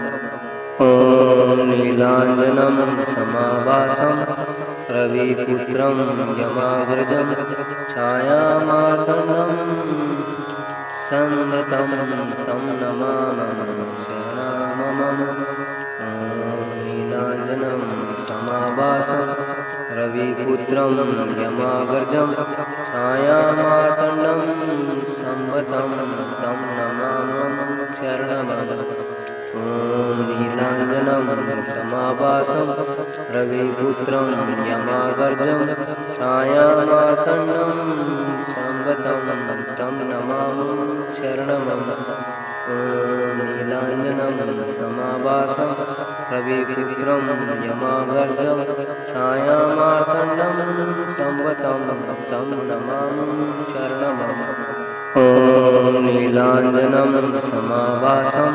ॐ नीलाञ्जनं समाभासं रविपुत्रं यमाग्रजं छायामार्तण्डं संवतं तं नमामि शरणमं। ॐ नीलाञ्जनं समाभासं रविपुत्रं यमाग्रजं छायामार्तण्डं संवतं तं नमामि शरणमं। ॐ नीलाञ्जनं समाभासं रविपुत्रं यमाग्रजं छायामार्तण्डं संवतं तं नमामि शरणमं। ॐ नीलाञ्जनं समाभासं रविपुत्रं यमाग्रजं छायामार्तण्डं संवतं तं नमामि शरणमं। ॐ नीलाञ्जनं समाभासं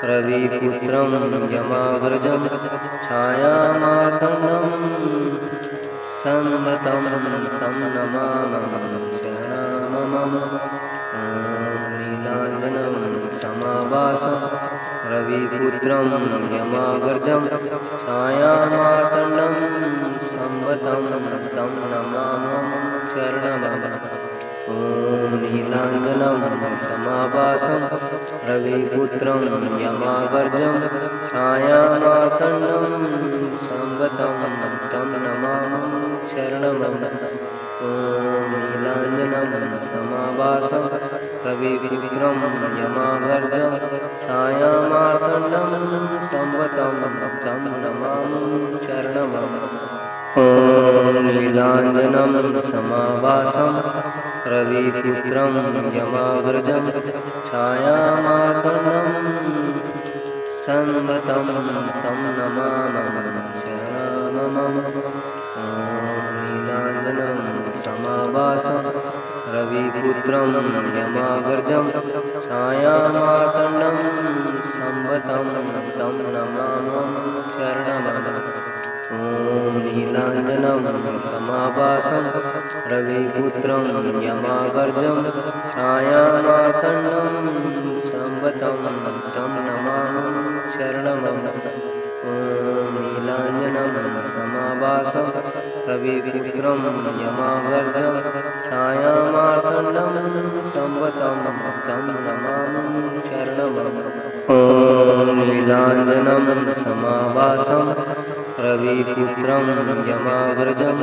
रविपुत्रं यमाग्रजं छायामार्तण्डं संवतं तं नमामि शरणमं। ॐ नीलाञ्जनं समाभासं रविपुत्रं यमाग्रजं छायामार्तण्डं संवतं तं नमामि शरणमं। ॐ नीलाञ्जनं समाभासं रविपुत्रं यमाग्रजं छायामार्तण्डं संवतं तं नमामि शरणमं। ॐ ॐ नीलाञ्जनं समाभासं कविपुत्रं यमागर्जं छायामार्तण्डं संवतं तं नमामि शरणमम्। ॐ नीलाञ्जनं समाभासं रविपुत्रं यमागर्जं छायामार्तण्डं संवतं तं नमामि शरणमम्। नीलाञ्जनं समाभासं रविपुत्रं यमागर्जं छायामार्तण्डं संवतं तं नमामि शरणमम्। ॐ नीलाञ्जनं समाभासं रविपुत्रं यमागर्जं छायामार्तण्डं संवतं तं नमामि शरणमम्। ॐ नीलाञ्जनं समाभासं रविपुत्रं यमागर्जं छायामार्तण्डं संवतं तं नमामि शरणमम्। ॐ नीलाञ्जनं समाभासं रविपुत्रं यमागर्जं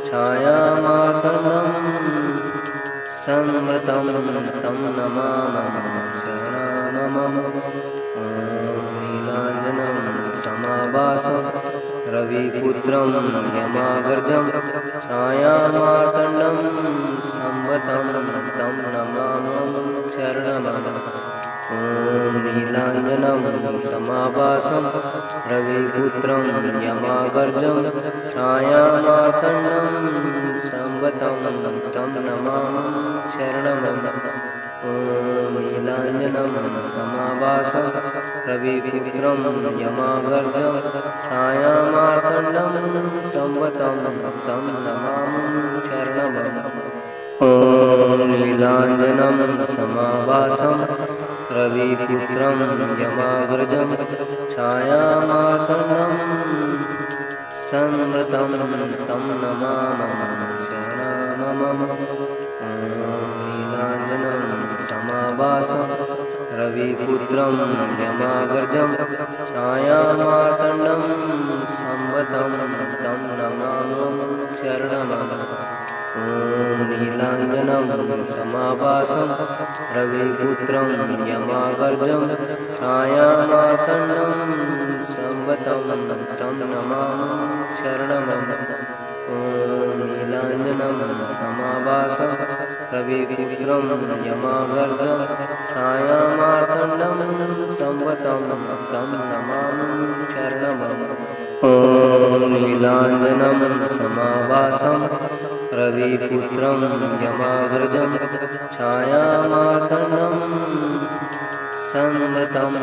छायामार्तण्डं संवतं तं नमामि शरणमम्। नीलाञ्जनं समाभासं रविपुत्रं यमागर्जं छायामार्तण्डं संवतं तं नमामि शरणमम्। ॐ नीलाञ्जनं समाभासं रविपुत्रं यमागर्जं छायामार्तण्डं संवतं तं नमामि शरणमम्। ॐ नीलाञ्जनं समाभासं रविपुत्रं यमागर्जं छायामार्तण्डं संवतं तं नमामि शरणमम्। ॐ नीलाञ्जनं समाभासं रविपुत्रं यमागर्जं छायामार्तण्डं संवतं तं नमामि शरणमम्। नीलाञ्जनं समाभासं रविपुत्रं यमागर्जं छायामार्तण्डं संवतं तं नमामि शरणमम्। ॐ नीलाञ्जनं समाभासं रविपुत्रं यमागर्जं छायामार्तण्डं संवतं तं नमामि शरणमम्। ॐ नीलाञ्जनं समाभासं रविपुत्रं यमागर्जं छायामार्तण्डं संवतं तं नमामि शरणमम्। ॐ नीलाञ्जनं समाभासं रविपुत्रं यमागर्जं छायामार्तण्डं संवतं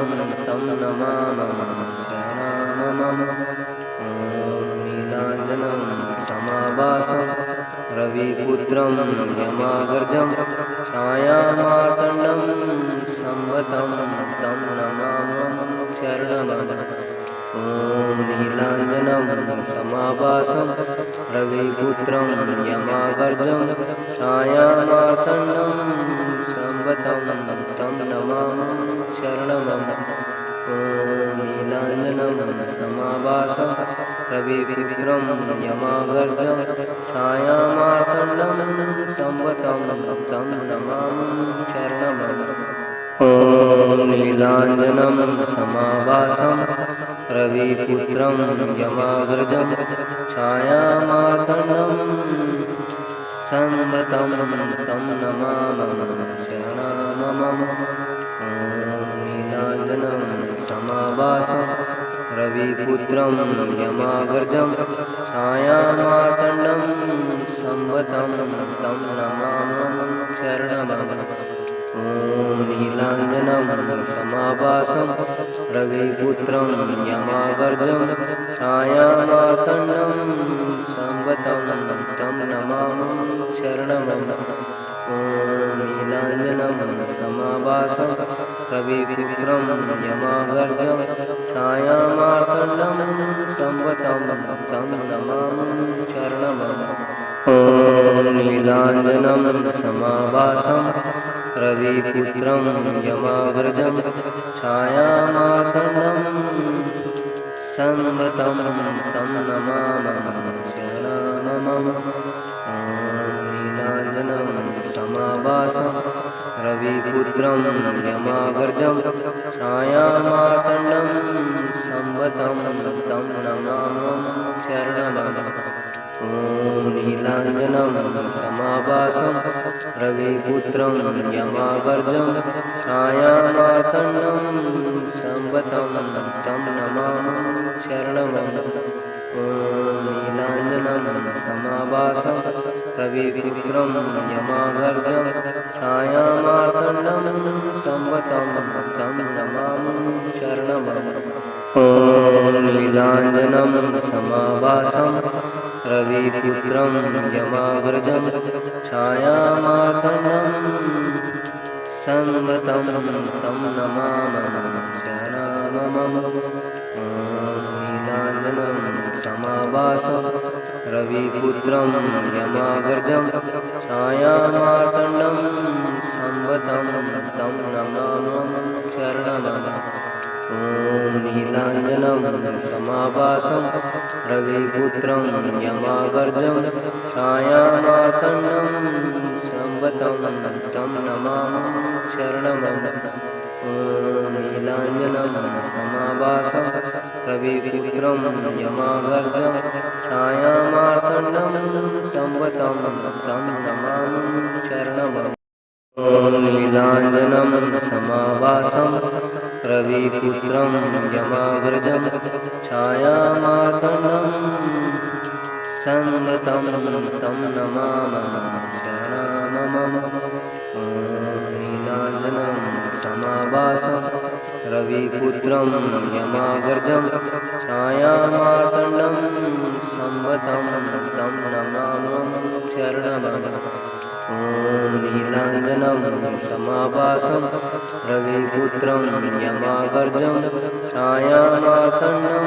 तं नमामि शरणमम्। ॐ नीलाञ्जनं समाभासं रविपुत्रं यमागर्जं छायामार्तण्डं संवतं तं नमामि शरणमम्। ॐ नीलाञ्जनं समाभासं रविपुत्रं यमागर्जं छायामार्तण्डं संवतं तं नमामि शरणमम्। ॐ नीलाञ्जनं समाभासं रविपुत्रं यमागर्जं छायामार्तण्डं संवतं तं नमामि शरणमम्। ॐ नीलाञ्जनं समाभासं रविपुत्रं यमागर्जं छायामार्तण्डं संवतं तं नमामि शरणमम्। ॐ नीलाञ्जनं समाभासं रविपुत्रं यमागर्जं छायामार्तण्डं संवतं तं नमामि शरणमम्। ॐ नीलाञ्जनं समाभासं रविपुत्रं यमागर्जं छायामार्तण्डं संवतं तं नमामि शरणमम्। ॐ नीलाञ्जनं समाभासं रविपुत्रं यमागर्जं छायामार्तण्डं संवतं तं नमामि शरणमम्। ॐ नीलाञ्जनं समाभासं रविपुत्रं यमागर्जं छायामार्तण्डं संवतं तं नमामि शरणमम्। ॐ समाभासं रविपुत्रं यमाग्रजं छायामार्तण्डं संवतं तं नमामि शरणमं। ॐ नीलाञ्जनं समाभासं रविपुत्रं यमाग्रजं छायामार्तण्डं संवतं तं नमामि शरणमं। ॐ नीलाञ्जनं समाभासं रविपुत्रं यमाग्रजं छायामार्तण्डं संवतं तं नमामि शरणमं। ॐ नीलाञ्जनं समाभासं रविपुत्रं यमाग्रजं छायामार्तण्डं संवतं तं नमामि शरणमं। नीलाञ्जनं समाभासं रविपुत्रं यमाग्रजं छायामार्तण्डं संवतं तं नमामि शरणमं। ॐ नीलाञ्जनं समाभासं रविपुत्रं यमाग्रजं छायामार्तण्डं संवतं तं नमामि शरणमं। ॐ नीलाञ्जनं समाभासं रविपुत्रं यमाग्रजं छायामार्तण्डं संवतं तं नमामि शरणमं। ॐ नीलाञ्जनं समाभासं रविपुत्रं यमाग्रजं छायामार्तण्डं संवतं तं नमामि शरणमं। ॐ नीलाञ्जनं समाभासं रविपुत्रं यमाग्रजं छायामार्तण्डं संवतं तं नमामि शरणमं। ॐ नीलाञ्जनं समाभासं रविपुत्रं यमाग्रजं छायामार्तण्डं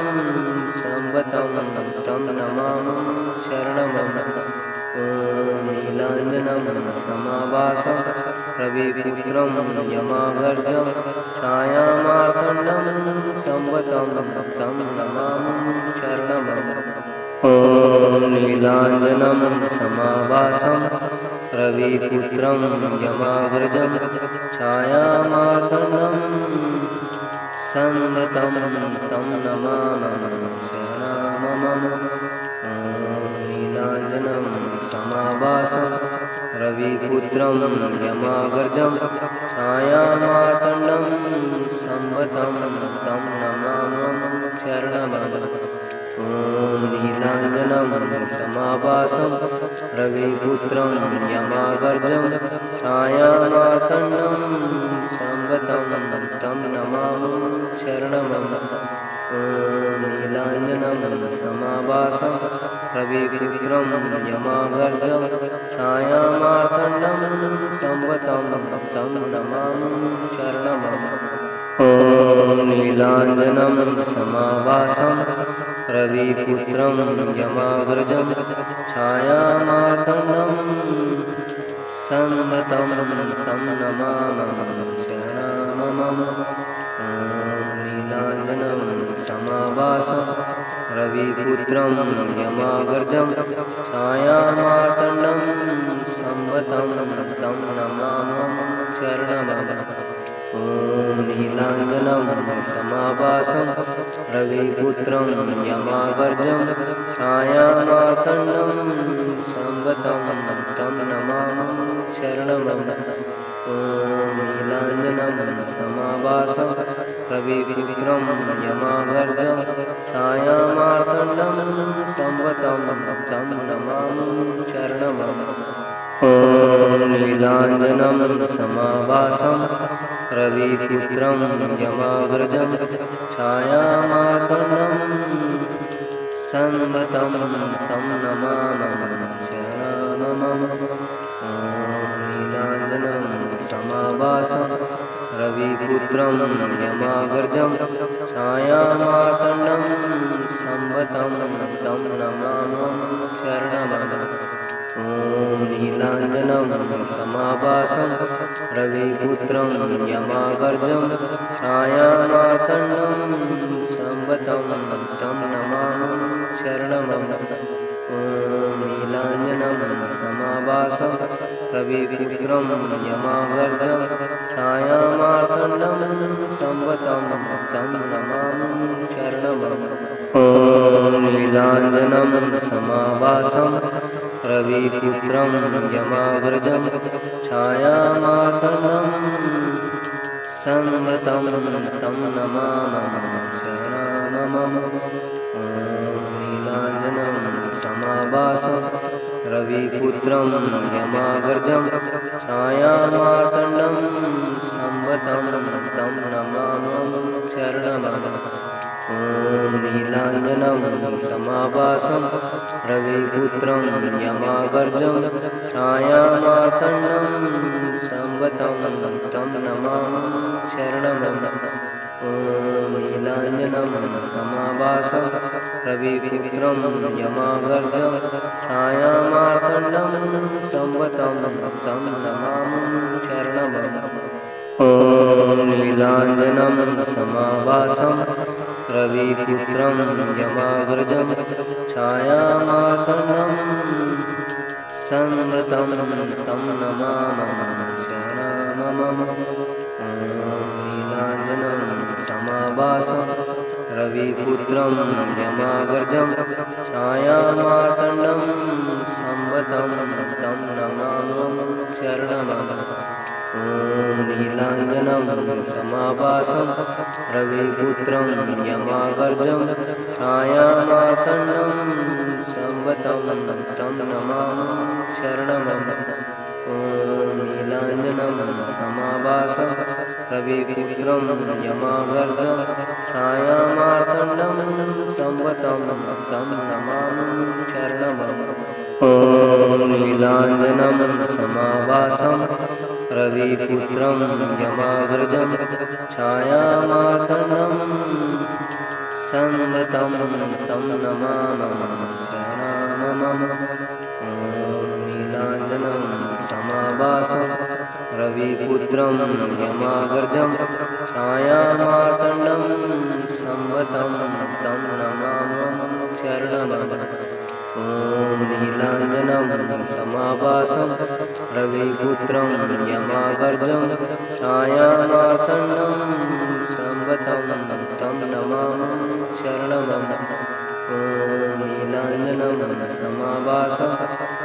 संवतं तं नमामि शरणमं। ॐ नीलाञ्जनं समाभासं रविपुत्रं यमाग्रजं छायामार्तण्डं संवतं तं नमामि शरणमं। ॐ नीलाञ्जनं समाभासं रविपुत्रं यमाग्रजं छायामार्तण्डं संवतं तं नमामि शरणमं। ॐ नीलाञ्जनं समाभासं रविपुत्रं यमाग्रजं छायामार्तण्डं संवतं तं नमामि शरणमं। ॐ नीलाञ्जनं समाभासं रविपुत्रं यमाग्रजं छायामार्तण्डं संवतं तं नमामि शरणमं। ॐ नीलाञ्जनं समाभासं रविपुत्रं यमाग्रजं छायामार्तण्डं संवतं तं नमामि शरणमं। ॐ नीलाञ्जनं समाभासं रविपुत्रं यमाग्रजं छायामार्तण्डं संवतं तं नमामि शरणमं। ॐ नीलाञ्जनं समाभासं रविपुत्रं यमाग्रजं छायामार्तण्डं संवतं तं नमामि शरणमं। ॐ नीलाञ्जनं समाभासं रविपुत्रं यमाग्रजं छायामार्तण्डं संवतं तं नमामि शरणमं। ॐ नीलाञ्जनं समाभासं रविपुत्रं यमाग्रजं छायामार्तण्डं संवतं तं नमामि शरणमं। ॐ नीलाञ्जनं समाभासं रविपुत्रं यमाग्रजं छायामार्तण्डं संवतं तं नमामि शरणमं। ॐ नीलाञ्जनं समाभासं रविपुत्रं यमाग्रजं छायामार्तण्डं संवतं तं नमामि शरणमं। ॐ नीलाञ्जनं समाभासं रविपुत्रं यमाग्रजं छायामार्तण्डं संवतं तं नमामि शरणमं। ॐ नीलाञ्जनं समाभासं रविपुत्रं यमागर्जं छायामार्तण्डं संवतं तं नमामि शरणमम्। ॐ नीलाञ्जनं समाभासं रविपुत्रं यमागर्जं छायामार्तण्डं संवतं तं नमामि शरणमम्। ॐ नीलाञ्जनं समाभासं रविपुत्रं यमागर्जं छायामार्तण्डं संवतं तं नमामि शरणमम्। ॐ नीलाञ्जनं समाभासं रविपुत्रं यमागर्जं छायामार्तण्डं संवतं तं नमामि शरणमम्। ॐ नीलाञ्जनं समाभासं रविपुत्रं यमागर्जं छायामार्तण्डं संवतं तं नमामि शरणमम्। ॐ नीलाञ्जनं समाभासं रविपुत्रं यमागर्जं छायामार्तण्डं संवतं तं नमामि शरणमम्। नीलाञ्जनं समाभासं रविपुत्रं यमागर्जं छायामार्तण्डं संवतं तं नमामि शरणमम्। ॐ नीलाञ्जनं समाभासं रविपुत्रं यमागर्जं छायामार्तण्डं संवतं तं नमामि शरणमम्। ॐ नीलाञ्जनं समाभासं रविपुत्रं यमागर्जं छायामार्तण्डं संवतं तं नमामि शरणमम्। ॐ नीलाञ्जनं समाभासं रविपुत्रं यमागर्जं छायामार्तण्डं संवतं तं नमामि शरणमम्। ॐ नीलाञ्जनं समाभासं रविपुत्रं यमागर्जं छायामार्तण्डं संवतं तं नमामि शरणमम्। ॐ नीलाञ्जनं समाभासं रविपुत्रं यमागर्जं छायामार्तण्डं संवतं तं नमामि शरणमम्। ॐ नीलाञ्जनं समाभासं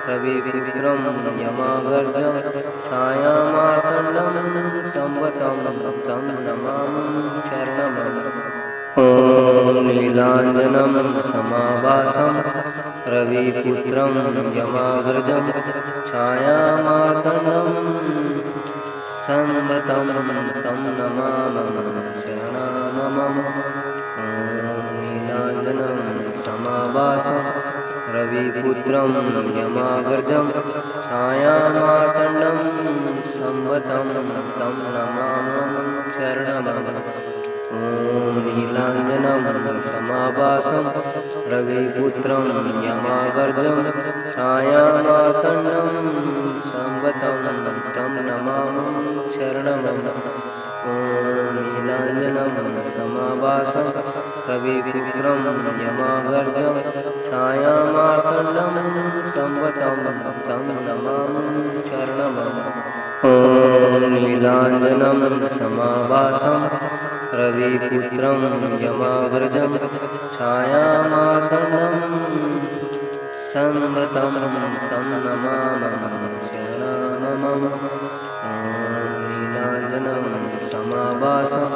रविपुत्रं यमागर्जं छायामार्तण्डं संवतं तं नमामि शरणमम्। ॐ नीलाञ्जनं समाभासं रविपुत्रं यमागर्जं छायामार्तण्डं संवतं तं नमामि शरणमम्। ॐ नीलाञ्जनं समाभासं रविपुत्रं यमागर्जं छायामार्तण्डं संवतं तं नमामि शरणमम्। ॐ नीलाञ्जनं समाभासं रविपुत्रं यमागर्जं छायामार्तण्डं संवतं तं नमामि शरणमम्। ॐ नीलाञ्जनं समाभासं रविपुत्रं यमागर्जं छायामार्तण्डं संवतं तं नमामि शरणमम्। ॐ नीलाञ्जनं समाभासं रविपुत्रं यमागर्जं छायामार्तण्डं संवतं तं नमामि शरणमम्। ॐ नीलाञ्जनं समाभासं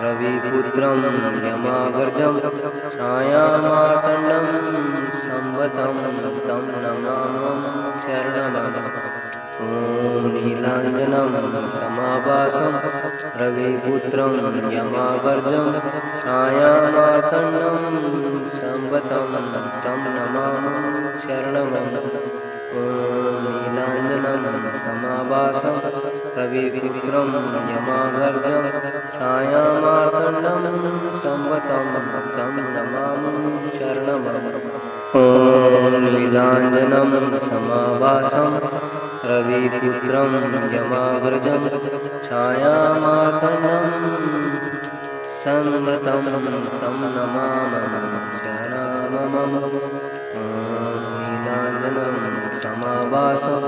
रविपुत्रं यमागर्जं छायामार्तण्डं संवतं तं नमामि शरणमम्। ॐ नीलाञ्जनं समाभासं रविपुत्रं यमागर्जं छायामार्तण्डं संवतं तं नमामि शरणमम्। ॐ नीलाञ्जनं समाभासं रविपुत्रं यमागर्जं छायामार्तण्डं संवतं तं नमामि शरणमम्। ॐ नीलाञ्जनं समाभासं रविपुत्रं यमागर्जं छायामार्तण्डं संवतं तं नमामि शरणमम्। ॐ नीलाञ्जनं समाभासं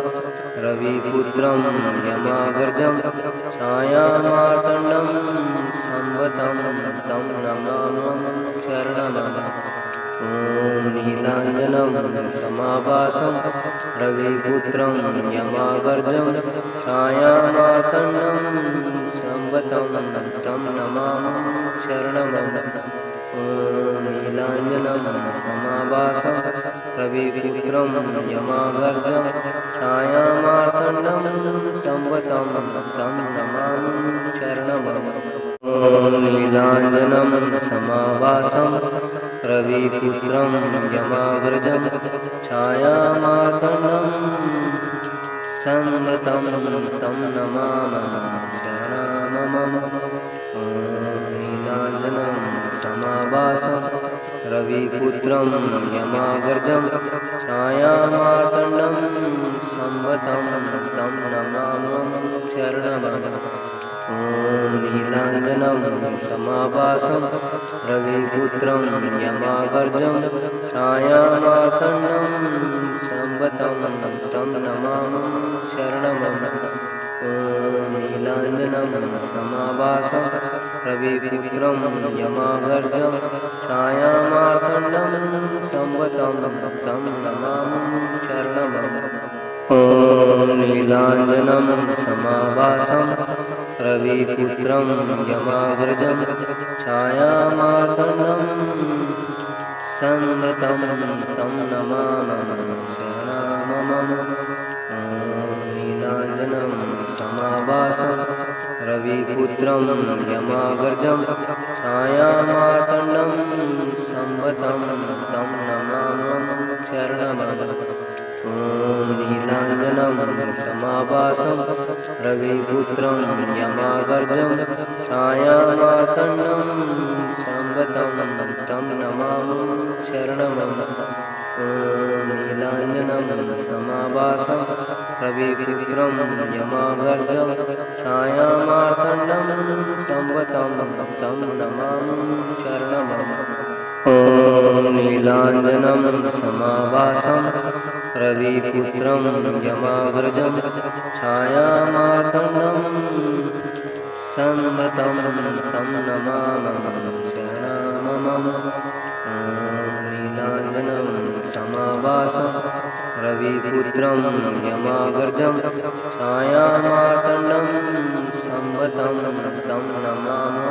रविपुत्रं यमाग्रजं छायामार्तण्डं संवतं तं नमामि शरणमम। ॐ नीलाञ्जनं समाभासं रविपुत्रं यमाग्रजं छायामार्तण्डं संवतं तं नमामि शरणमम। ॐ नीलाञ्जनं समाभासं रविपुत्रं यमाग्रजं छायामार्तण्डं संवतं तं नमामि शरणमम। ॐ नीलाञ्जनं समाभासं रविपुत्रं यमाग्रजं छायामार्तण्डं संवतं तं नमामि शरणमम। नीलाञ्जनं समाभासं रविपुत्रं यमाग्रजं छायामार्तण्डं संवतं तं नमामि शरणमम। ॐ नीलाञ्जनं समाभासं रविपुत्रं यमाग्रजं छायामार्तण्डं संवतं तं नमामि शरणमम। ॐ नीलाञ्जनं समाभासं रविपुत्रं यमाग्रजं छायामार्तण्डं संवतं तं नमामि शरणमम। ॐ नीलाञ्जनं समाभासं रविपुत्रं यमाग्रजं छायामार्तण्डं संवतं तं नमामि शरणमम। नीलाञ्जनं समाभासं रविपुत्रं यमाग्रजं छायामार्तण्डं संवतं तं नमामि शरणमम। ॐ नीलाञ्जनं समाभासं रविपुत्रं यमाग्रजं छायामार्तण्डं संवतं तं नमामि शरणमम। ॐ नीलाञ्जनं समाभासं रविपुत्रं यमाग्रजं छायामार्तण्डं संवतं तं नमामि शरणमम। ॐ नीलाञ्जनं समाभासं रविपुत्रं यमाग्रजं छायामार्तण्डं संवतं तं नमामि शरणमम। ॐ नीलाञ्जनं समाभासं रविपुत्रं यमाग्रजं छायामार्तण्डं संवतं तं नमामि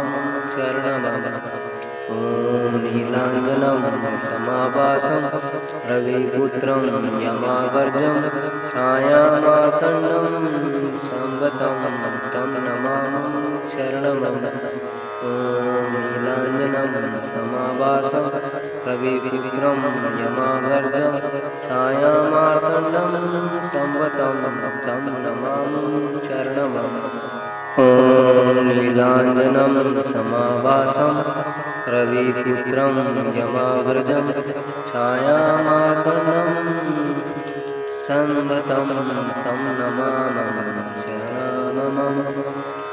शरणमम। ॐ नीलाञ्जनं समाभासं रविपुत्रं यमाग्रजं छायामार्तण्डं संवतं तं नमामि शरणमम। ॐ नीलाञ्जनं समाभासं रविपुत्रं यमाग्रजं छायामार्तण्डं संवतं तं नमामि शरणमम। ॐ नीलाञ्जनं समाभासं रविपुत्रं यमाग्रजं छायामार्तण्डं संवतं तं नमामि शरणमम।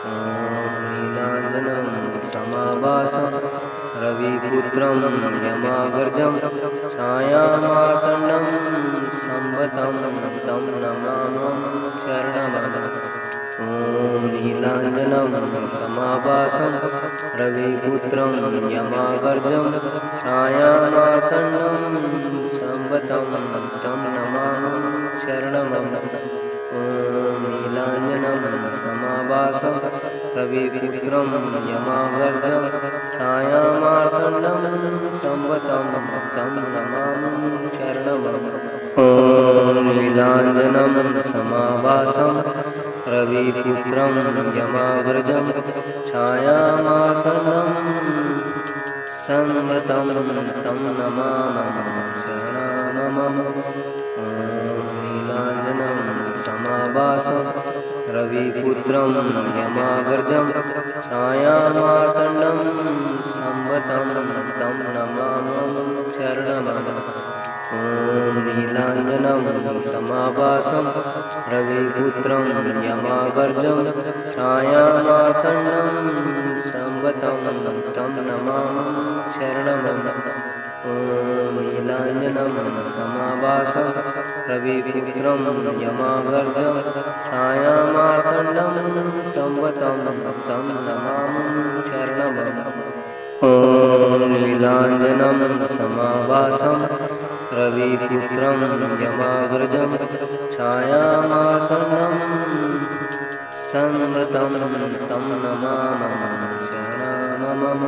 ॐ नीलाञ्जनं समाभासं रविपुत्रं यमाग्रजं छायामार्तण्डं संवतं तं नमामि शरणमम। ॐ नीलाञ्जनं समाभासं रविपुत्रं यमाग्रजं छायामार्तण्डं संवतं तं नमामि शरणमम। ॐ नीलाञ्जनं समाभासं रविपुत्रं यमाग्रजं छायामार्तण्डं संवतं तं नमामि शरणमम। ॐ नीलाञ्जनं समाभासं रविपुत्रं यमाग्रजं छायामार्तण्डं संवतं तं नमामि शरणमम। ॐ नीलाञ्जनं समाभासं रविपुत्रं यमाग्रजं छायामार्तण्डं संवतं तं नमामि शरणमम। ॐ नीलाञ्जनं समाभासं रविपुत्रं यमाग्रजं छायामार्तण्डं संवतं तं नमामि शरणमम। ॐ नीलाञ्जनं समाभासं रविपुत्रं यमागर्जं छायामार्तण्डं संवतं तं नमामि शरणमम्। ॐ नीलाञ्जनं समाभासं रविपुत्रं यमागर्जं छायामार्तण्डं संवतं तं नमामि शरणमम्।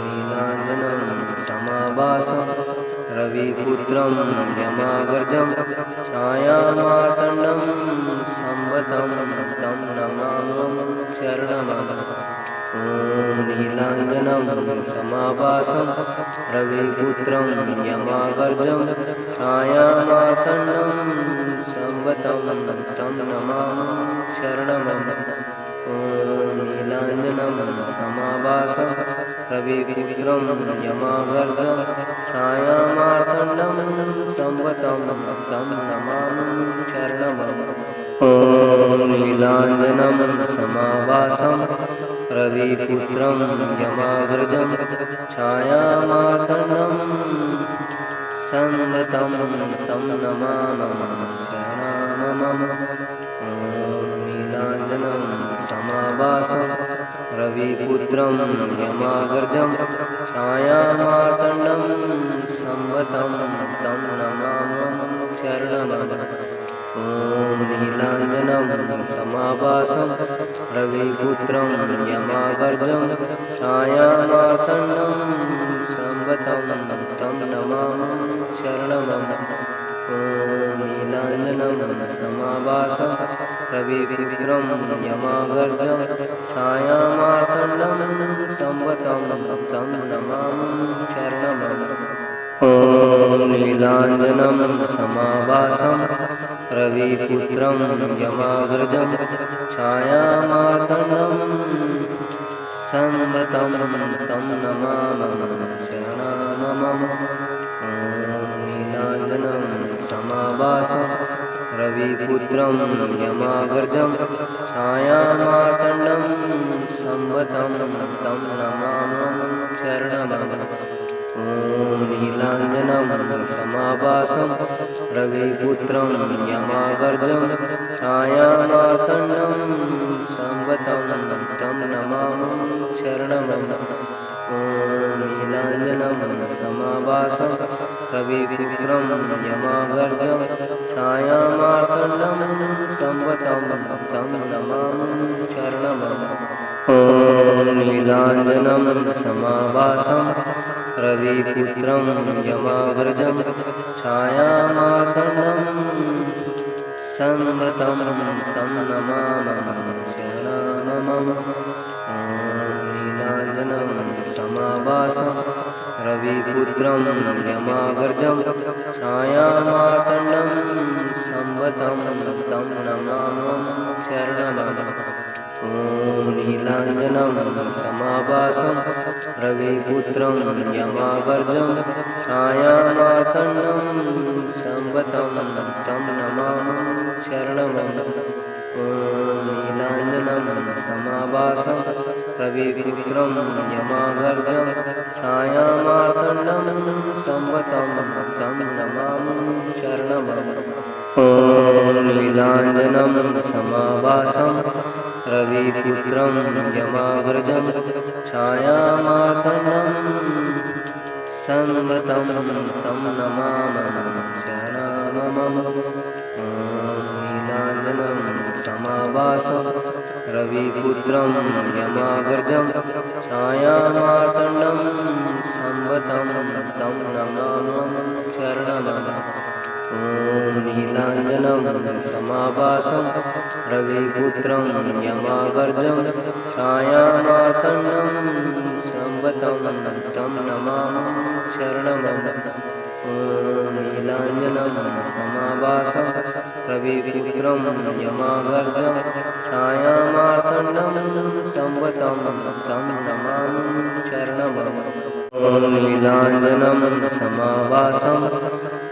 नीलाञ्जनं समाभासं रविपुत्रं यमागर्जं छायामार्तण्डं संवतं तं नमामि शरणमम्। ॐ नीलाञ्जनं समाभासं रविपुत्रं यमागर्जं छायामार्तण्डं संवतं तं नमामि शरणमम्। ॐ नीलाञ्जनं समाभासं रविपुत्रं यमागर्जं छायामार्तण्डं संवतं तं नमामि शरणमम्। ॐ नीलाञ्जनं समाभासं रविपुत्रं यमागर्जं छायामार्तण्डं संवतं तं नमामि शरणमम्। नीलाञ्जनं समाभासं रविपुत्रं यमागर्जं छायामार्तण्डं संवतं तं नमामि शरणमम्। ॐ नीलाञ्जनं समाभासं रविपुत्रं यमागर्जं छायामार्तण्डं संवतं तं नमामि शरणमम्। ॐ नीलाञ्जनं समाभासं रविपुत्रं यमागर्जं छायामार्तण्डं संवतं तं नमामि शरणमम्। ॐ नीलाञ्जनं समाभासं रविपुत्रं यमागर्जं छायामार्तण्डं संवतं तं नमामि शरणमम्। ॐ नीलाञ्जनं समाभासं रविपुत्रं यमागर्जं छायामार्तण्डं संवतं तं नमामि शरणमम्। ॐ नीलाञ्जनं समाभासं रविपुत्रं यमागर्जं छायामार्तण्डं संवतं तं नमामि शरणमम्। ॐ नीलाञ्जनं समाभासं रविपुत्रं यमागर्जं छायामार्तण्डं संवतं तं नमामि शरणमम्। ॐ नीलाञ्जनं समाभासं रविपुत्रं यमागर्जं छायामार्तण्डं संवतं तं नमामि शरणमम्। ॐ नीलाञ्जनं समाभासं रविपुत्रं यमागर्जं छायामार्तण्डं संवतं तं नमामि शरणमम्। ॐ नीलाञ्जनं समाभासं रविपुत्रं यमागर्जं छायामार्तण्डं संवतं तं नमामि शरणमम्। ॐ नीलाञ्जनं समाभासं रविपुत्रं यमागर्जं छायामार्तण्डं संवतं तं नमामि शरणमम्। ॐ नीलाञ्जनं समाभासं रविपुत्रं यमागर्जं छायामार्तण्डं संवतं तं नमामि शरणमम्। ॐ नीलाञ्जनं समाभासं रविपुत्रं यमागर्जं छायामार्तण्डं संवतं तं नमामि शरणमम्। ॐ नीलाञ्जनं समाभासं रविपुत्रं यमागर्जं छायामार्तण्डं संवतं तं नमामि शरणमम्। ॐ नीलाञ्जनं समाभासं रविपुत्रं यमागर्जं छायामार्तण्डं संवतं तं नमामि शरणमम्। ॐ नीलाञ्जनं समाभासं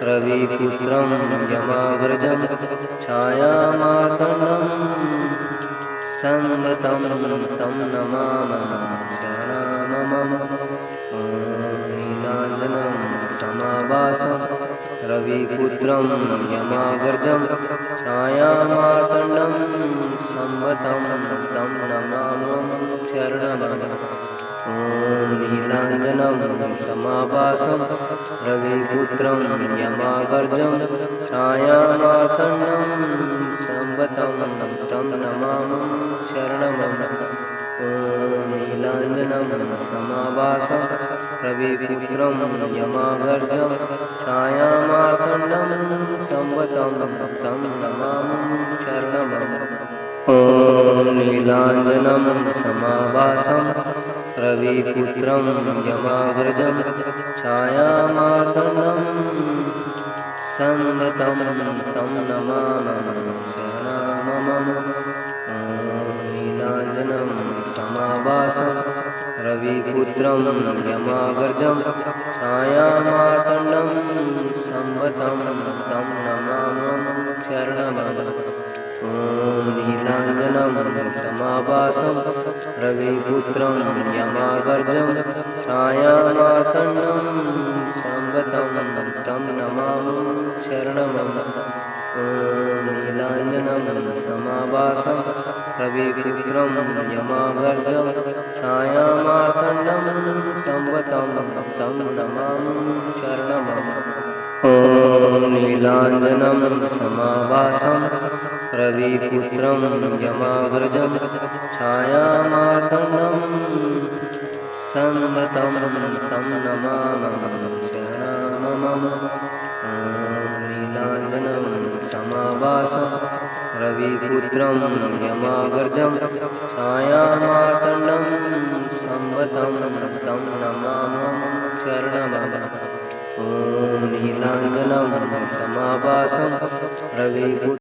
रविपुत्रं यमागर्जं छायामार्तण्डं संवतं तं नमामि शरणमम्। ॐ रविपुत्रं यमाग्रजं छायामार्तण्डं संवतं तं नमामि शरणमहम्। ॐ नीलाञ्जनं समाभासं रविपुत्रं यमाग्रजं छायामार्तण्डं संवतं तं नमामि शरणमहम्। ॐ नीलाञ्जनं समाभासं रविपुत्रं यमाग्रजं छायामार्तण्डं संवतं तं नमामि शरणमहम्। ॐ नीलाञ्जनं समाभासं रविपुत्रं यमाग्रजं छायामार्तण्डं संवतं तं नमामि शरणमहम्। ॐ नीलाञ्जनं समाभासं रविपुत्रं यमाग्रजं छायामार्तण्डं संवतं तं नमामि शरणमहम्। ॐ नीलाञ्जनं समाभासं रविपुत्रं यमाग्रजं छायामार्तण्डं संवतं तं नमामि शरणमहम्। ॐ नीलाञ्जनं समाभासं रविपुत्रं यमाग्रजं छायामार्तण्डं संवतं तं नमामि शरणमहम्। ॐ नीलाञ्जनं समाभासं रविपुत्रं यमाग्रजं छायामार्तण्डं संवतं तं नमामि शरणमहम्। ॐ नीलाञ्जनं समाभासं रविपुत्रं यमाग्रजं छायामार्तण्डं संवतं तं नमामि शरणमहम्। ॐ नीलाञ्जनं समाभासं रविपुत्रं